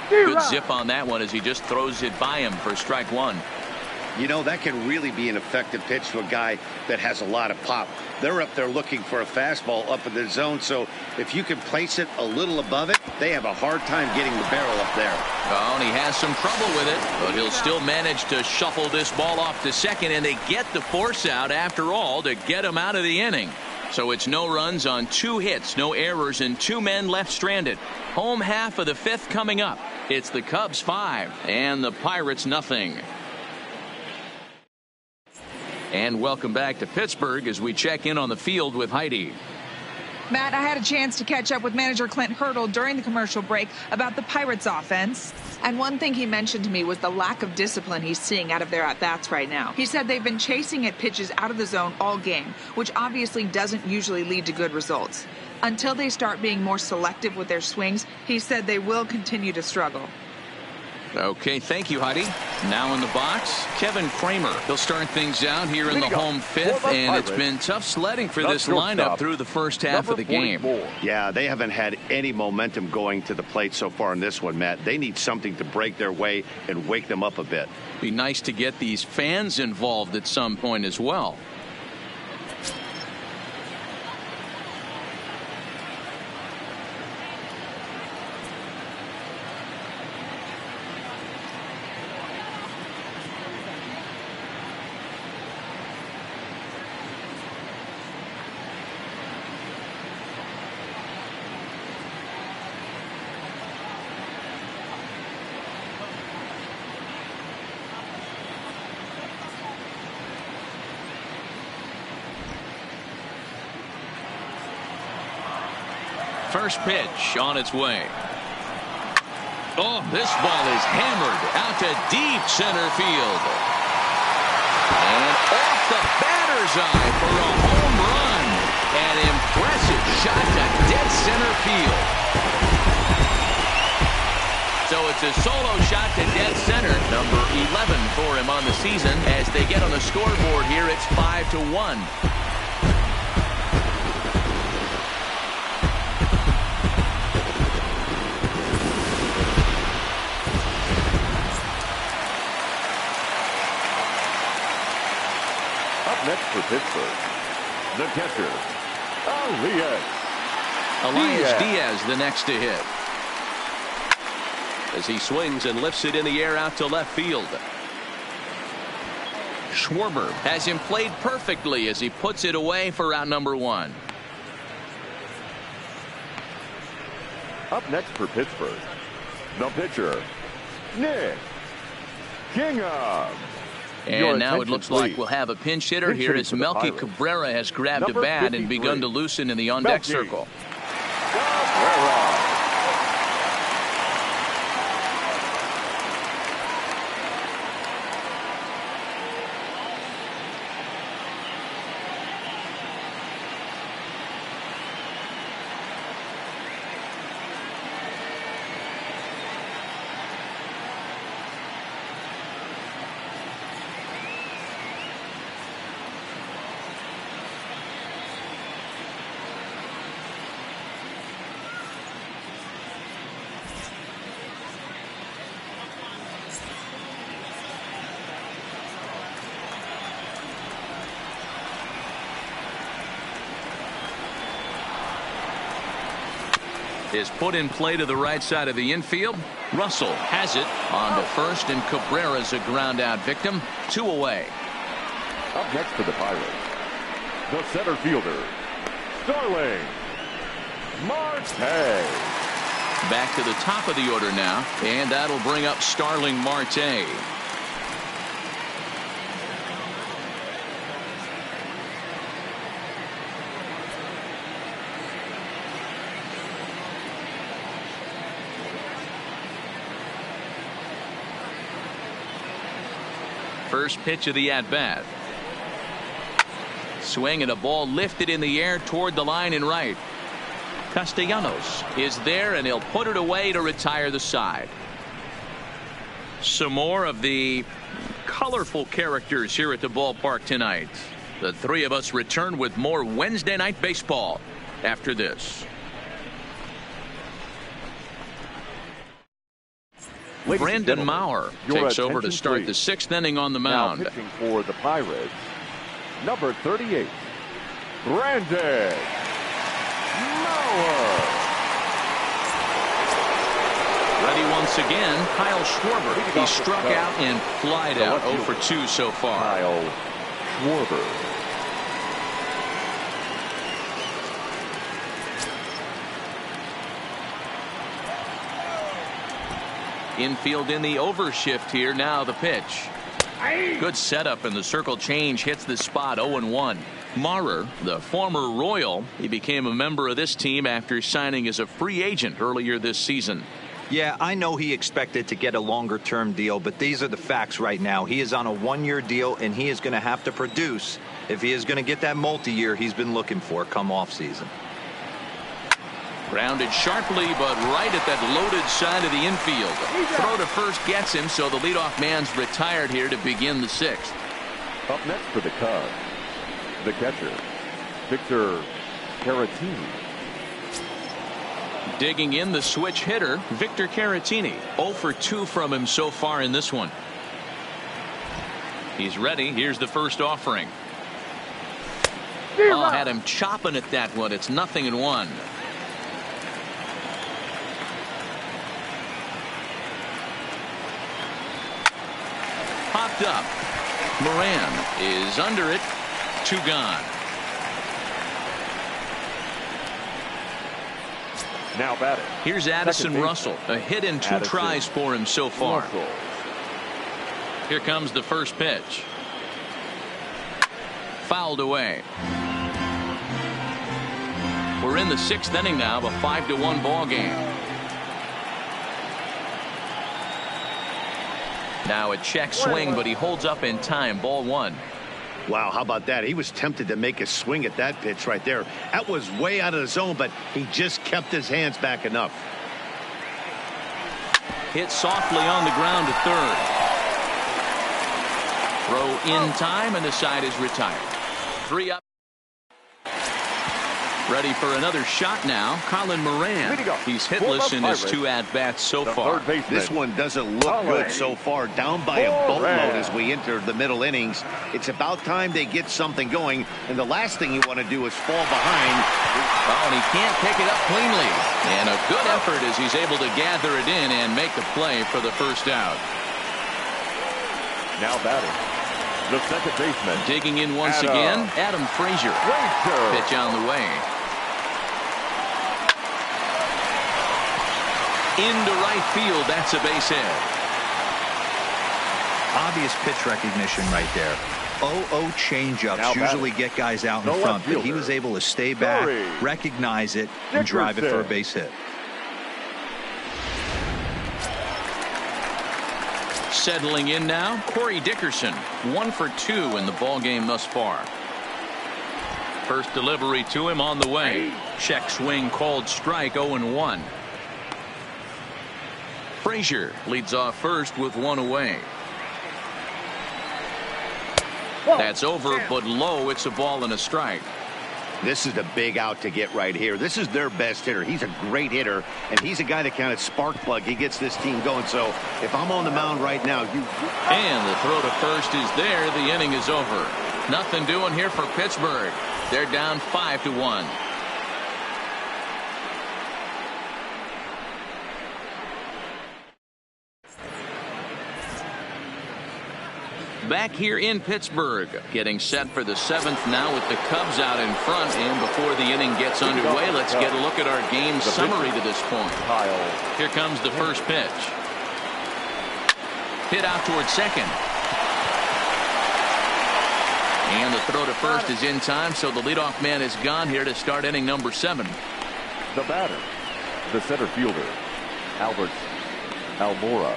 Good zip on that one as he just throws it by him for strike 1. You know, that can really be an effective pitch to a guy that has a lot of pop. They're up there looking for a fastball up in the zone, so if you can place it a little above it, they have a hard time getting the barrel up there. Oh, and he has some trouble with it, but he'll still manage to shuffle this ball off to second, and they get the force out after all to get him out of the inning. So it's no runs on 2 hits, no errors, and 2 men left stranded. Home half of the 5th coming up. It's the Cubs 5 and the Pirates nothing. And welcome back to Pittsburgh as we check in on the field with Heidi. Matt, I had a chance to catch up with manager Clint Hurdle during the commercial break about the Pirates offense. And one thing he mentioned to me was the lack of discipline he's seeing out of their at-bats right now. He said they've been chasing at pitches out of the zone all game, which obviously doesn't usually lead to good results. Until they start being more selective with their swings, he said they will continue to struggle. Okay, thank you, Heidi. Now in the box, Kevin Kramer. He'll start things out here in the home fifth, and it's been tough sledding for this lineup through the first half of the game. Yeah, they haven't had any momentum going to the plate so far in this one, Matt. They need something to break their way and wake them up a bit. Be nice to get these fans involved at some point as well. First pitch on its way. Oh, this ball is hammered out to deep center field. And off the batter's eye for a home run. An impressive shot to dead center field. So it's a solo shot to dead center, number 11 for him on the season. As they get on the scoreboard here, it's 5-1. Next for Pittsburgh, the catcher, Elias Diaz the next to hit. As he swings and lifts it in the air out to left field. Schwarber has him played perfectly as he puts it away for out number 1. Up next for Pittsburgh, the pitcher, Nick Kingham. And now it looks like we'll have a pinch hitter here as Melky Cabrera has grabbed a bat and begun to loosen in the on-deck circle. Cabrera. Is put in play to the right side of the infield. Russell has it on to first, and Cabrera's a ground out victim. 2 away. Up next for the Pirates, the center fielder, Starling Marte. Back to the top of the order now, and that'll bring up Starling Marte. First pitch of the at-bat. Swing and a ball lifted in the air toward the line and right. Castellanos is there, and he'll put it away to retire the side. Some more of the colorful characters here at the ballpark tonight. The three of us return with more Wednesday Night Baseball after this. Brandon Maurer takes over to start the 6th inning on the mound. Now pitching for the Pirates, number 38, Brandon Maurer. Ready once again, Kyle Schwarber. He struck out and flied out 0 for 2 so far. Kyle Schwarber. Infield in the overshift here. Now the pitch. Good setup, and the circle change hits the spot. 0-1. Maurer, the former Royal, he became a member of this team after signing as a free agent earlier this season. Yeah, I know he expected to get a longer-term deal, but these are the facts right now. He is on a one-year deal, and he is going to have to produce if he is going to get that multi-year he's been looking for come off-season. Grounded sharply, but right at that loaded side of the infield. Throw to first gets him, so the leadoff man's retired here to begin the sixth. Up next for the Cubs, the catcher, Victor Caratini. Digging in, the switch hitter, Victor Caratini. 0 for 2 from him so far in this one. He's ready. Here's the first offering. Oh, had him chopping at that one. It's 0-1. Popped up. Moran is under it. 2 gone. Now batting. Here's Addison Russell. A hit in 2 tries for him so far. Russell. Here comes the first pitch. Fouled away. We're in the 6th inning now of a 5-1 ball game. Now a check swing, but he holds up in time. Ball 1. Wow, how about that? He was tempted to make a swing at that pitch right there. That was way out of the zone, but he just kept his hands back enough. Hit softly on the ground to third. Throw in time, and the side is retired. 3 up. Ready for another shot now. Colin Moran. He's hitless in his 2 at-bats so far. This one doesn't look good so far. Down by a boatload as we enter the middle innings. It's about time they get something going, and the last thing you want to do is fall behind. Oh, and he can't pick it up cleanly. And a good effort as he's able to gather it in and make the play for the first out. Now batting, the second baseman. Digging in once again, Adam Frazier. Pitch on the way. Into right field. That's a base hit. Obvious pitch recognition right there. 0-0 changeups usually get guys out in front, but he was able to stay back, recognize it, and drive it for a base hit. Settling in now, Corey Dickerson. 1 for 2 in the ball game thus far. First delivery to him on the way. Check swing called strike. 0-1. Frazier leads off first with 1 away. That's over, but low. It's a ball and a strike. This is the big out to get right here. This is their best hitter. He's a great hitter, and he's a guy that kind of spark plug. He gets this team going. So if I'm on the mound right now, and the throw to first is there. The inning is over. Nothing doing here for Pittsburgh. They're down 5-1. Back here in Pittsburgh, getting set for the 7th now with the Cubs out in front. And before the inning gets underway, let's get a look at our game summary to this point. Here comes the first pitch. Hit out towards second. And the throw to first is in time, so the leadoff man is gone here to start inning number 7. The batter, the center fielder, Albert Almora.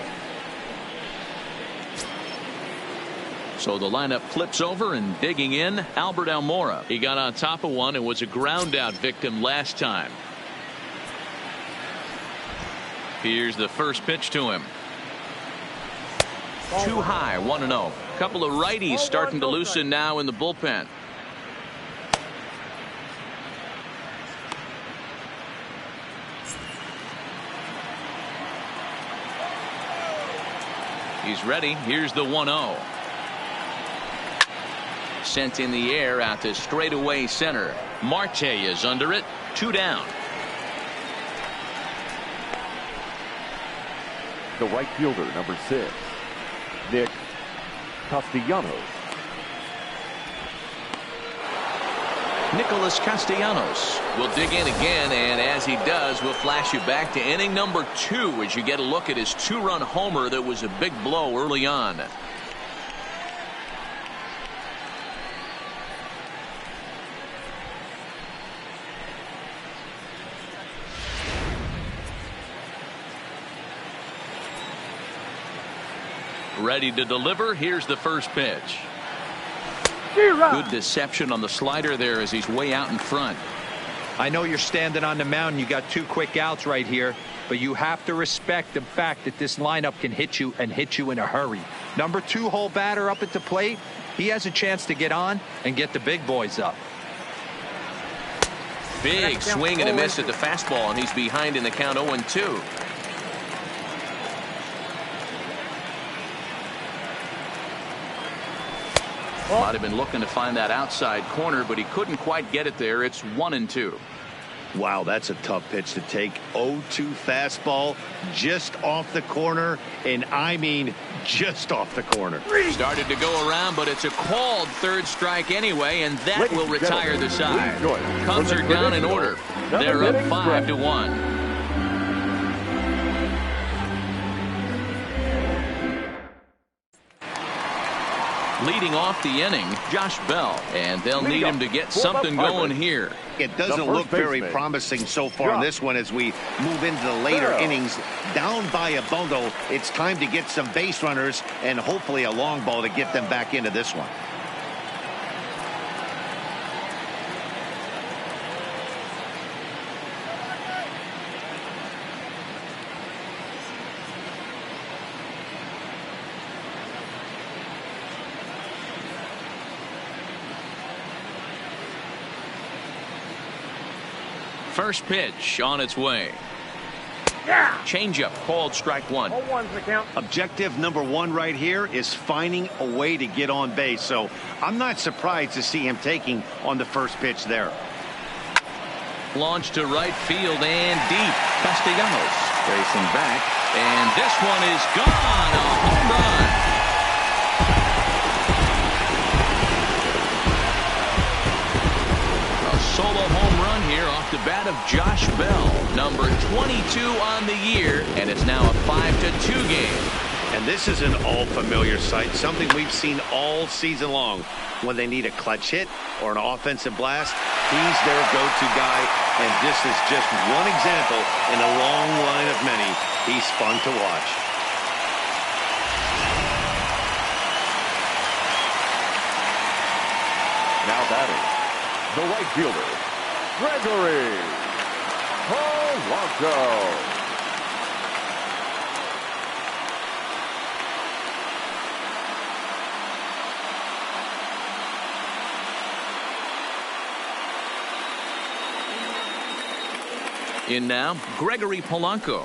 So the lineup flips over, and digging in, Albert Almora. He got on top of one and was a ground out victim last time. Here's the first pitch to him. Too high, 1-0. Couple of righties starting to loosen now in the bullpen. He's ready. Here's the 1-0. Sent in the air out to straightaway center. Marte is under it. 2 down. The right fielder, number 6, Nick Castellanos. Nicholas Castellanos will dig in again, and as he does, we'll flash you back to inning number 2 as you get a look at his 2-run homer that was a big blow early on. ready to deliver. Here's the first pitch. Good deception on the slider there as he's way out in front. I know you're standing on the mound. You got 2 quick outs right here, but you have to respect the fact that this lineup can hit you and hit you in a hurry. Number 2 hole batter up at the plate. He has a chance to get on and get the big boys up. Big swing and a miss at the fastball, and he's behind in the count 0-2. Might have been looking to find that outside corner, but he couldn't quite get it there. It's 1-2. Wow, that's a tough pitch to take. 0-2 fastball just off the corner, and I mean just off the corner. Started to go around, but it's a called third strike anyway, and that will retire the side. Cubs are down in order. They're up 5-1. Leading off the inning, Josh Bell, and they'll need him to get something going here. It doesn't look very promising so far in this one as we move into the later innings. Down by a bundle, it's time to get some base runners and hopefully a long ball to get them back into this one. First pitch on its way. Changeup called strike 1. Objective number 1 right here is finding a way to get on base. So I'm not surprised to see him taking on the first pitch there. Launch to right field and deep. Castellanos racing back, and this one is gone. A home run. Solo home run here off the bat of Josh Bell, number 22 on the year, and it's now a 5-2 game. And this is an all-familiar sight, something we've seen all season long. When they need a clutch hit or an offensive blast, he's their go-to guy, and this is just one example in a long line of many. He's fun to watch. Now batting, the right fielder, Gregory Polanco. In now, Gregory Polanco.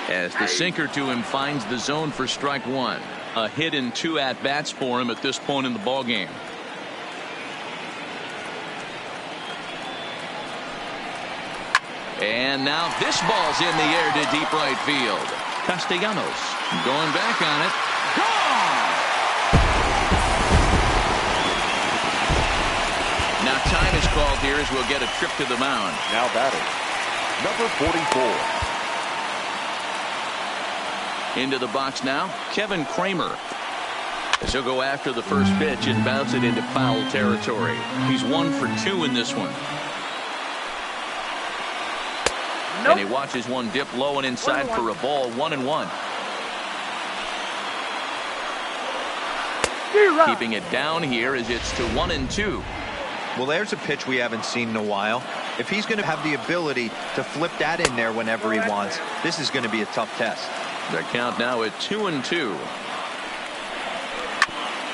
As the sinker to him finds the zone for strike 1. A hit in 2 at-bats for him at this point in the ballgame. And now this ball's in the air to deep right field. Castellanos going back on it. Gone! Now time is called here as we'll get a trip to the mound. Now batting, number 44. Into the box now, Kevin Kramer. As he'll go after the first pitch and bounce it into foul territory. He's 1 for 2 in this one. And he watches one dip low and inside for a ball. 1-1. Keeping it down here as it's to 1-2. Well, there's a pitch we haven't seen in a while. If he's going to have the ability to flip that in there whenever he wants, this is going to be a tough test. The count now at 2-2.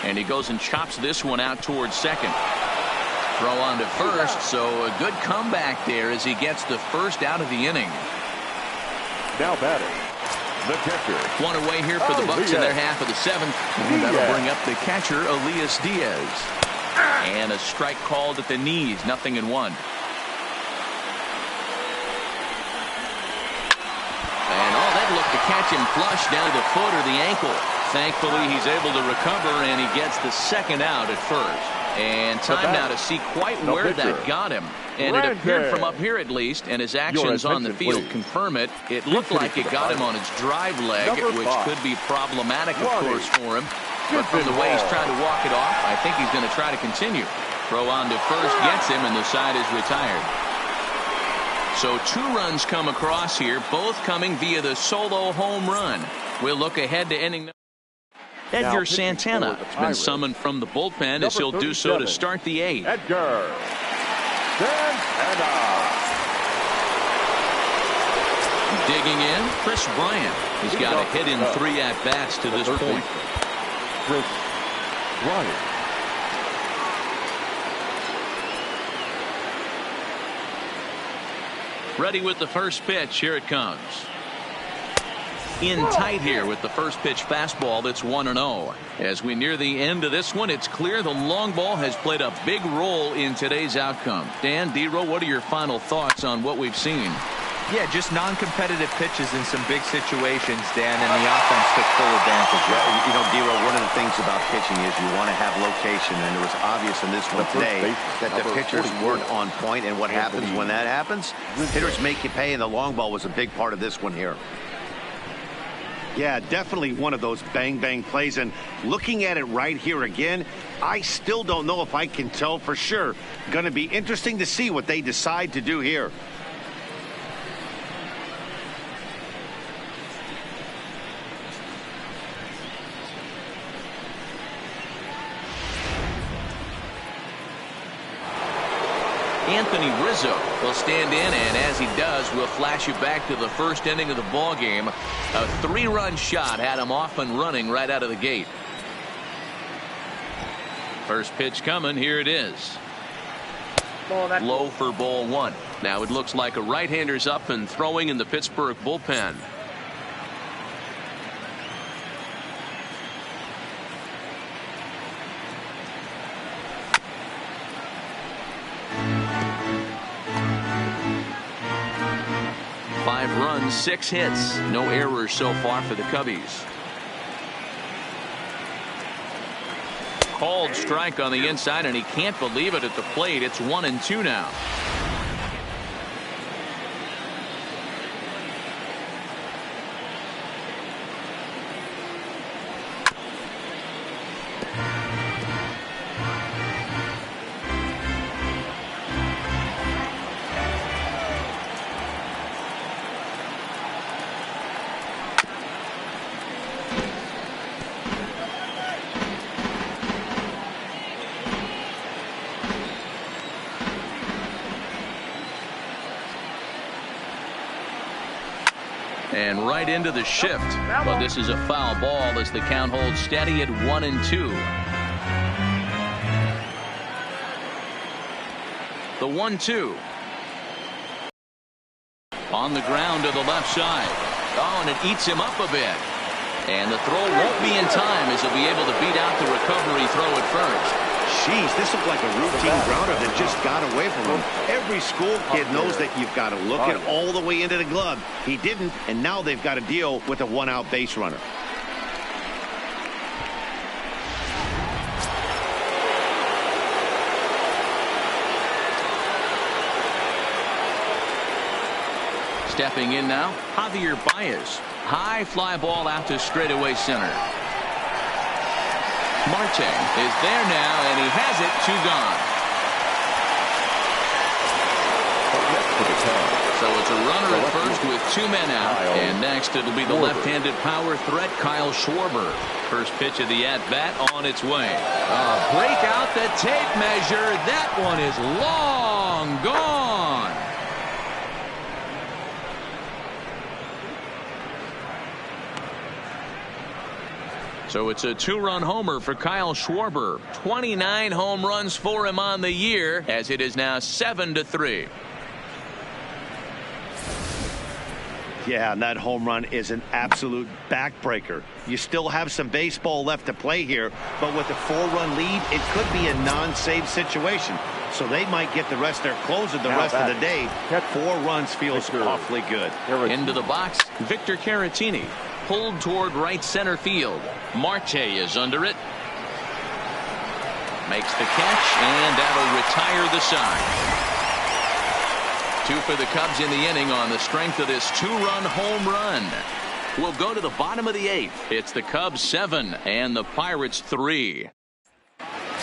And he goes and chops this one out towards second. Throw on to first, so a good comeback there as he gets the first out of the inning. Now batting, the catcher. One away here for the Bucks in their half of the 7th. And that'll bring up the catcher, Elias Diaz. And a strike called at the knees, 0-1. And all that looked to catch him flush down to the foot or the ankle. Thankfully, he's able to recover, and he gets the second out at first. And time now to see quite where that got him. And it appeared from up here at least, and his actions on the field confirm it. It looked like it got him on his drive leg, which could be problematic, of course, for him. But from the way he's trying to walk it off, I think he's going to try to continue. Throw on to first gets him, and the side is retired. So 2 runs come across here, both coming via the solo home run. We'll look ahead to inning Edgar Santana has been summoned from the bullpen as he'll do so to start the 8th. Edgar Santana. Digging in, Chris Bryant. He's got a hit in 3 at-bats to this point. Chris Bryant. Ready with the first pitch. Here it comes. In tight here with the first pitch fastball that's 1-0. As we near the end of this one, it's clear the long ball has played a big role in today's outcome. Dan, D-Row, what are your final thoughts on what we've seen? Yeah, just non-competitive pitches in some big situations, Dan, and the offense took full advantage. Yeah, you know, D-Row, one of the things about pitching is you want to have location, and it was obvious in this one today that the pitchers weren't on point, and what happens when that happens? Hitters make you pay, and the long ball was a big part of this one here. Yeah, definitely one of those bang-bang plays, and looking at it right here again, I still don't know if I can tell for sure. Going to be interesting to see what they decide to do here. Anthony Rizzo will stand in, and as he does, we'll flash you back to the first inning of the ball game. A 3-run shot had him off and running right out of the gate. First pitch coming. Here it is. Low for ball 1. Now it looks like a right-hander's up and throwing in the Pittsburgh bullpen. Runs, 6 hits, no errors so far for the Cubbies. Called strike on the inside, and he can't believe it at the plate. It's 1-2 now. And right into the shift. But this is a foul ball as the count holds steady at 1-2. The 1-2. On the ground to the left side. Oh, and it eats him up a bit. And the throw won't be in time as he'll be able to beat out the recovery throw at first. Jeez, this looked like a routine grounder that just got away from him. Every school kid knows that you've got to look it all the way into the glove. He didn't, and now they've got to deal with a 1-out base runner. Stepping in now, Javier Baez. High fly ball out to straightaway center. Marte is there now, and he has it. 2 gone. So it's a runner at first with 2 men out. And next it'll be the left-handed power threat, Kyle Schwarber. First pitch of the at-bat on its way. Break out the tape measure. That one is long gone. So it's a 2-run homer for Kyle Schwarber. 29 home runs for him on the year, as it is now 7-3. Yeah, and that home run is an absolute backbreaker. You still have some baseball left to play here, but with a 4-run lead, it could be a non-save situation. So they might get the rest of their closer the rest of the day. 4 runs feels awfully good. Into the box, Victor Caratini. Pulled toward right center field. Marte is under it. Makes the catch, and that'll retire the side. 2 for the Cubs in the inning on the strength of this 2-run home run. We'll go to the bottom of the 8th. It's the Cubs 7 and the Pirates 3.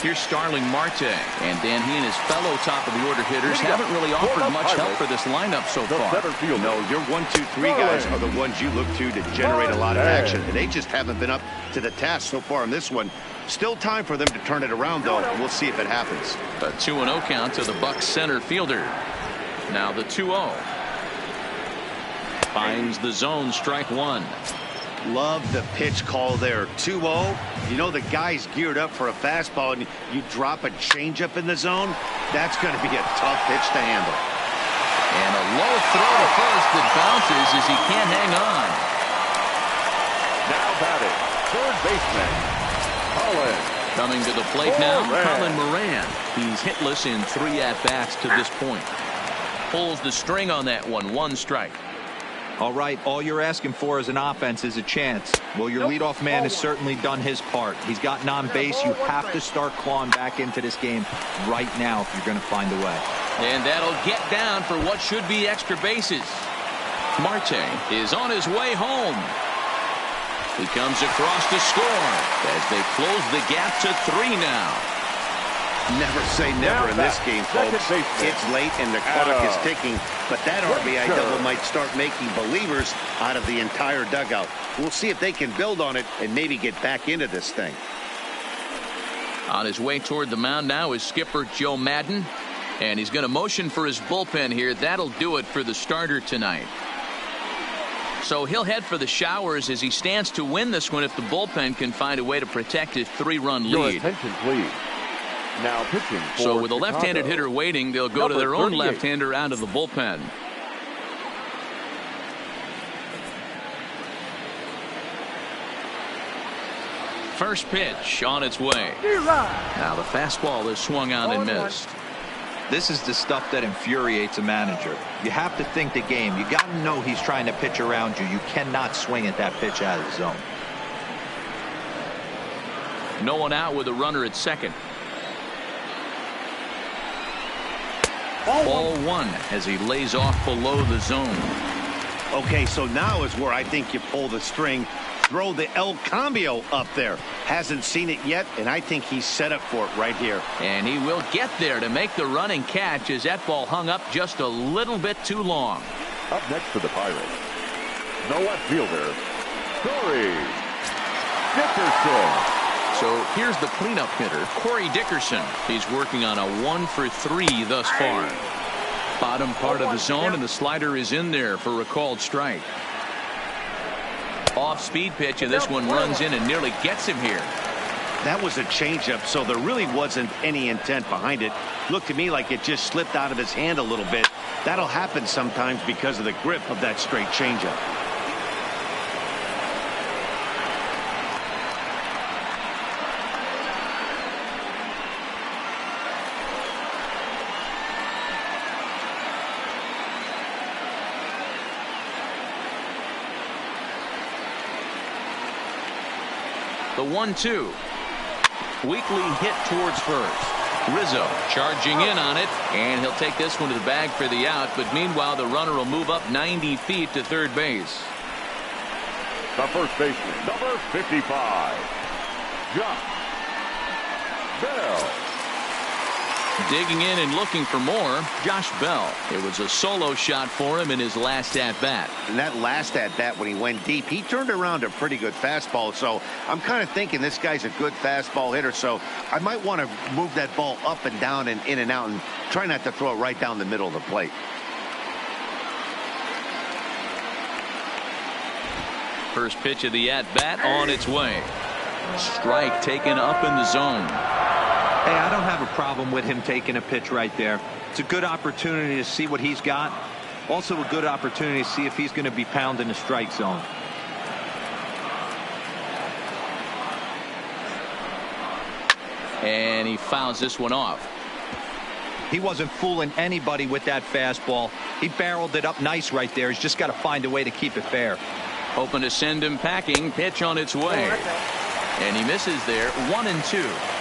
Here's Starling Marte. And Dan, he and his fellow top-of-the-order hitters haven't really offered much help for this lineup so far. No, your 1, 2, 3 guys are the ones you look to generate a lot of action. And they just haven't been up to the task so far in this one. Still time for them to turn it around, though. We'll see if it happens. A 2-0 count to the Bucs center fielder. Now the 2-0. Finds the zone, strike one. Love the pitch call there. 2-0. You know the guy's geared up for a fastball, and you drop a changeup in the zone. That's going to be a tough pitch to handle. And a low throw to first that bounces as he can't hang on. Now batting, third baseman, Colin. Coming to the plate now, Colin Moran. He's hitless in 3 at-bats to this point. Pulls the string on that one, 1 strike. All right, all you're asking for as an offense is a chance. Well, your leadoff man has certainly done his part. He's gotten on base. You have to start clawing back into this game right now if you're going to find a way. And that'll get down for what should be extra bases. Marte is on his way home. He comes across to score as they close the gap to 3 now. Never say never in this game, folks. It's late and the clock is ticking, but that RBI double might start making believers out of the entire dugout. We'll see if they can build on it and maybe get back into this thing. On his way toward the mound now is skipper Joe Madden, and he's going to motion for his bullpen here. That'll do it for the starter tonight. So he'll head for the showers as he stands to win this one if the bullpen can find a way to protect his 3-run lead. Your attention, please. Now pitching for So with a Chicago. left-handed hitter waiting, they'll go to their own left-hander out of the bullpen. First pitch on its way. Now the fastball is swung on and missed. This is the stuff that infuriates a manager. You have to think the game. You got to know he's trying to pitch around you. You cannot swing at that pitch out of the zone. No one out with a runner at second. Ball 1 as he lays off below the zone. Okay, so now is where I think you pull the string. Throw the El Cambio up there. Hasn't seen it yet, and I think he's set up for it right here. And he will get there to make the running catch as that ball hung up just a little bit too long. Up next for the Pirates, the left fielder, Corey Dickerson. So here's the cleanup hitter, Corey Dickerson. He's working on a 1 for 3 thus far. Bottom part of the zone, and the slider is in there for a called strike. Off-speed pitch, and this one runs in and nearly gets him here. That was a changeup, so there really wasn't any intent behind it. Looked to me like it just slipped out of his hand a little bit. That'll happen sometimes because of the grip of that straight changeup. The 1-2. Weakly hit towards first. Rizzo charging in on it, and he'll take this one to the bag for the out, but meanwhile the runner will move up 90 feet to third base. The first baseman, number 55, Josh Bell. Digging in and looking for more, Josh Bell. It was a solo shot for him in his last at-bat. And that last at-bat when he went deep, he turned around a pretty good fastball. So I'm kind of thinking this guy's a good fastball hitter. So I might want to move that ball up and down and in and out and try not to throw it right down the middle of the plate. First pitch of the at-bat on its way. Strike taken up in the zone. Hey, I don't have a problem with him taking a pitch right there. It's a good opportunity to see what he's got. Also a good opportunity to see if he's going to be pounding the strike zone. And he fouls this one off. He wasn't fooling anybody with that fastball. He barreled it up nice right there. He's just got to find a way to keep it fair. Hoping to send him packing. Pitch on its way. And he misses there. 1-2.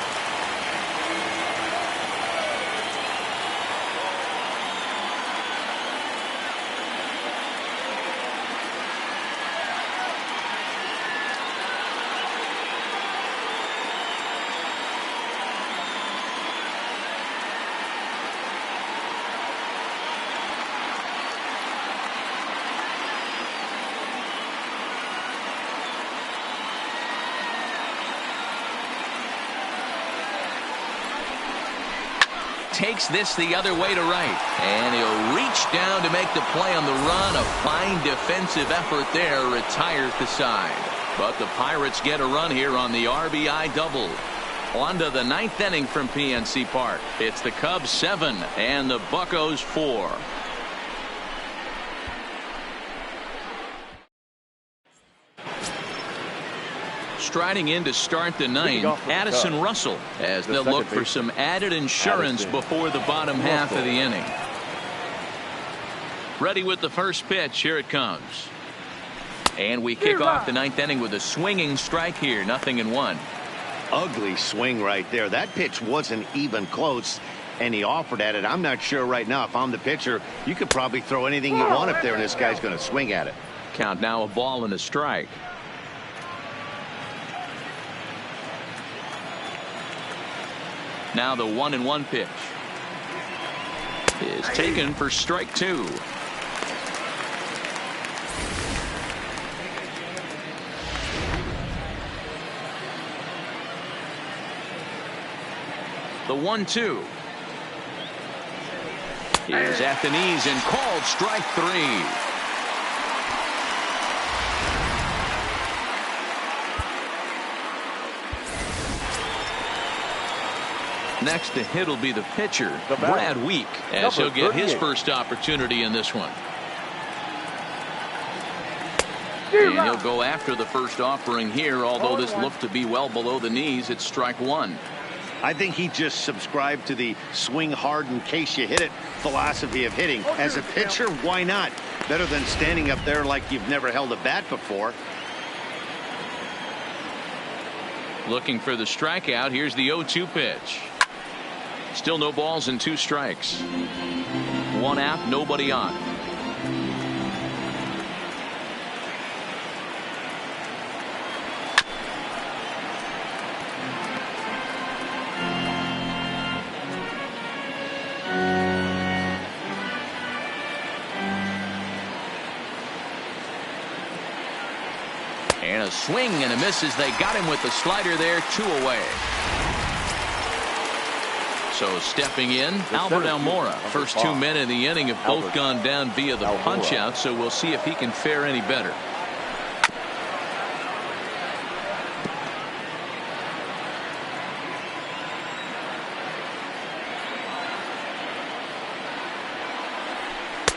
takes this the other way to right. And he'll reach down to make the play on the run. A fine defensive effort there retires the side. But the Pirates get a run here on the RBI double. On to the 9th inning from PNC Park. It's the Cubs 7 and the Buccos 4. Striding in to start the 9th, Addison Russell, as they'll look for some added insurance before the bottom half of the inning. Ready with the first pitch. Here it comes. And we kick off the 9th inning with a swinging strike here. 0-1. Ugly swing right there. That pitch wasn't even close, and he offered at it. I'm not sure right now, if I'm the pitcher, you could probably throw anything you want up there, and this guy's going to swing at it. Count now, a ball and a strike. Now the 1-1 pitch is taken for strike 2. The 1-2 is at the knees and called strike 3. Next to hit will be the pitcher, Brad Week, as he'll get his first opportunity in this one. And he'll go after the first offering here, although this looked to be well below the knees. It's strike 1. I think he just subscribed to the swing hard in case you hit it philosophy of hitting. As a pitcher, why not? Better than standing up there like you've never held a bat before. Looking for the strikeout. Here's the 0-2 pitch. Still no balls and 2 strikes. 1 out, nobody on. And a swing and a miss as they got him with the slider there. 2 away. So stepping in, Albert Almora. First 2 men in the inning have both gone down via the punch out, so we'll see if he can fare any better.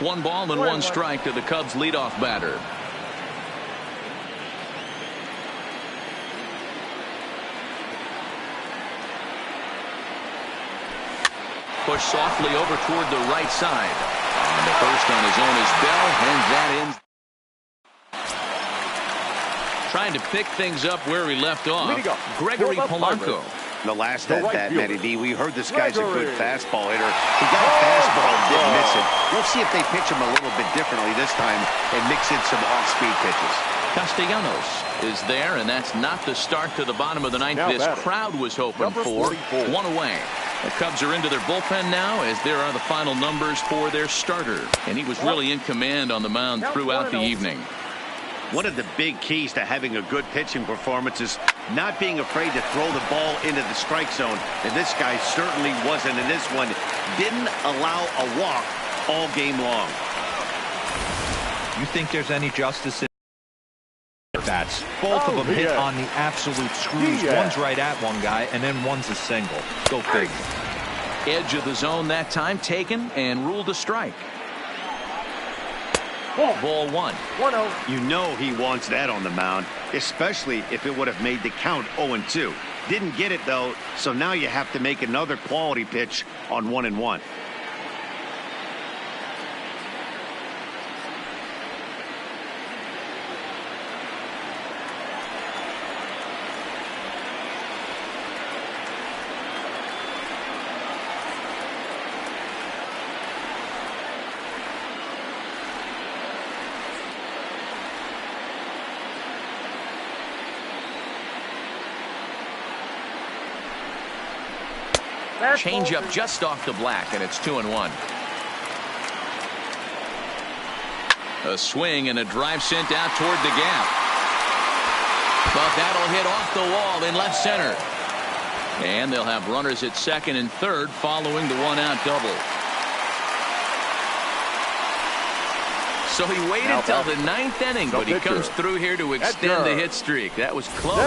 One ball and 1 strike to the Cubs leadoff batter. Push softly over toward the right side. And the first on his own is Bell, and that ends. Trying to pick things up where he left off. Gregory Polanco. The last at bat, Matty D, we heard this guy's a good fastball hitter. He got a fastball and didn't miss it. We'll see if they pitch him a little bit differently this time and mix in some off-speed pitches. Castellanos is there, and that's not the start to the bottom of the 9th this crowd was hoping for. 1 away. The Cubs are into their bullpen now, as there are the final numbers for their starter. And he was really in command on the mound throughout the evening. One of the big keys to having a good pitching performance is not being afraid to throw the ball into the strike zone. And this guy certainly wasn't in this one. Didn't allow a walk all game long. You think there's any justice in bats? Both of them hit on the absolute screws. One's right at one guy, and then one's a single. Go figure. Edge of the zone that time taken and ruled a strike. Ball 1. You know he wants that on the mound, especially if it would have made the count 0-2. Didn't get it, though, so now you have to make another quality pitch on 1-1. Change up just off the black, and it's 2-1. A swing and a drive sent out toward the gap. But that'll hit off the wall in left center. And they'll have runners at second and third following the one-out double. So he waited till the ninth inning, but he comes through here to extend the hit streak. That was close.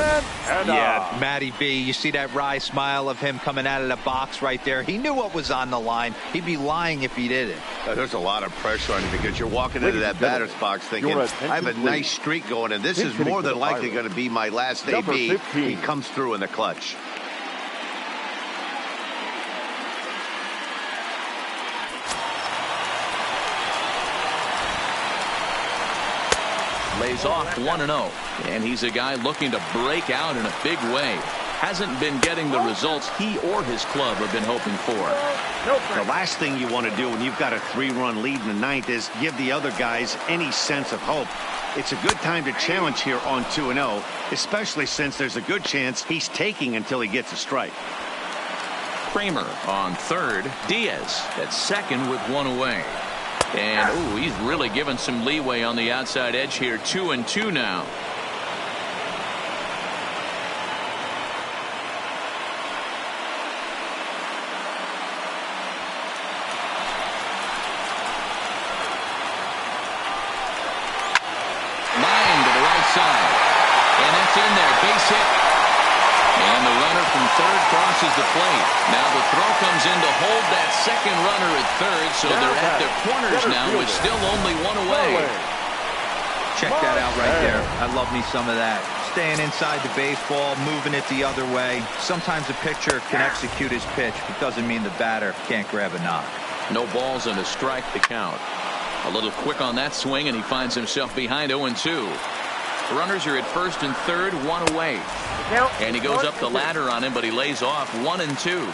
Yeah, Matty B, you see that wry smile of him coming out of the box right there. He knew what was on the line. He'd be lying if he didn't. There's a lot of pressure on you because you're walking into that batter's box thinking, I have a nice streak going, and this is more than likely going to be my last AB. He comes through in the clutch. Lays off 1-0, and he's a guy looking to break out in a big way. Hasn't been getting the results he or his club have been hoping for. The last thing you want to do when you've got a 3-run lead in the ninth is give the other guys any sense of hope. It's a good time to challenge here on 2-0, especially since there's a good chance he's taking until he gets a strike. Kramer on third, Diaz at second with one away. And, ooh, he's really given some leeway on the outside edge here. 2-2 now. Line to the right side. And that's in there. Base hit. And the runner from third crosses the plate. Now the throw comes in to hold that second runner at third, so they're at their corners now with still only one away. Check that out right there. I love me some of that. Staying inside the baseball, moving it the other way. Sometimes a pitcher can execute his pitch, but doesn't mean the batter can't grab a knock. No balls and a strike to count. A little quick on that swing, and he finds himself behind 0-2. Runners are at first and third, one away. And he goes up the ladder on him, but he lays off 1-2.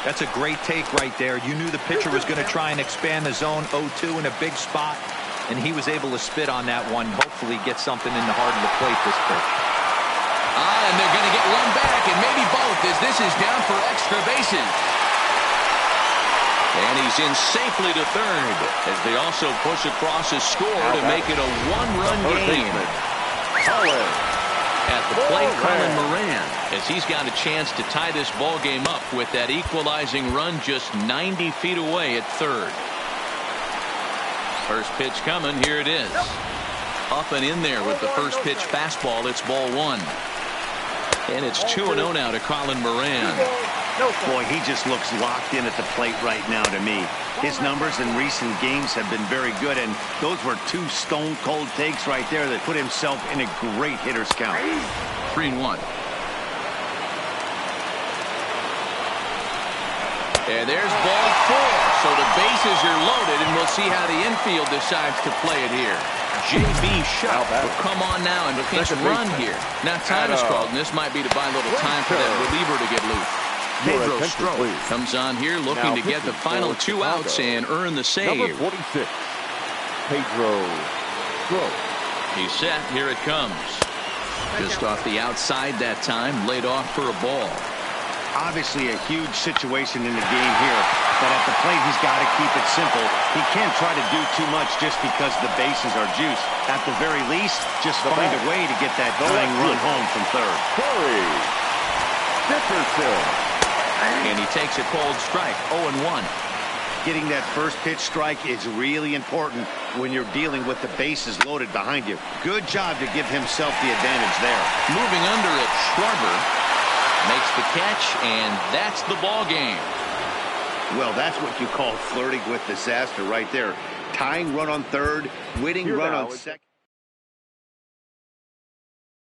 That's a great take right there. You knew the pitcher was going to try and expand the zone 0-2 in a big spot, and he was able to spit on that one. Hopefully get something in the heart of the plate this pitch. And they're going to get one back, and maybe both, as this is down for extra bases. And he's in safely to third, as they also push across his score to make it a one-run game. At the plate, Colin Moran, as he's got a chance to tie this ball game up with that equalizing run just 90 feet away at third. First pitch coming. Here it is. Up and in there with the first pitch fastball. It's ball one. And it's 2-0 now to Colin Moran. Boy, he just looks locked in at the plate right now to me. His numbers in recent games have been very good, and those were two stone-cold takes right there that put himself in a great hitter's count. 3-1. And there's ball four. So the bases are loaded, and we'll see how the infield decides to play it here. J.B. Shutt will come on now and pinch run here. Now time is called, and this might be to buy a little time for that reliever to get loose. Pedro Strop comes on here looking to get the final two outs and earn the save. Number 46, Pedro Strop. He's set. Here it comes. Just off the outside that time, laid off for a ball. Obviously a huge situation in the game here, but at the plate he's got to keep it simple. He can't try to do too much just because the bases are juiced. At the very least, just find a way to get that tying run home from third. Corey Dickerson. And he takes a cold strike, 0-1. Getting that first pitch strike is really important when you're dealing with the bases loaded behind you. Good job to give himself the advantage there. Moving under it, Schwarber makes the catch, and that's the ball game. Well, that's what you call flirting with disaster right there. Tying run on third, winning run on second.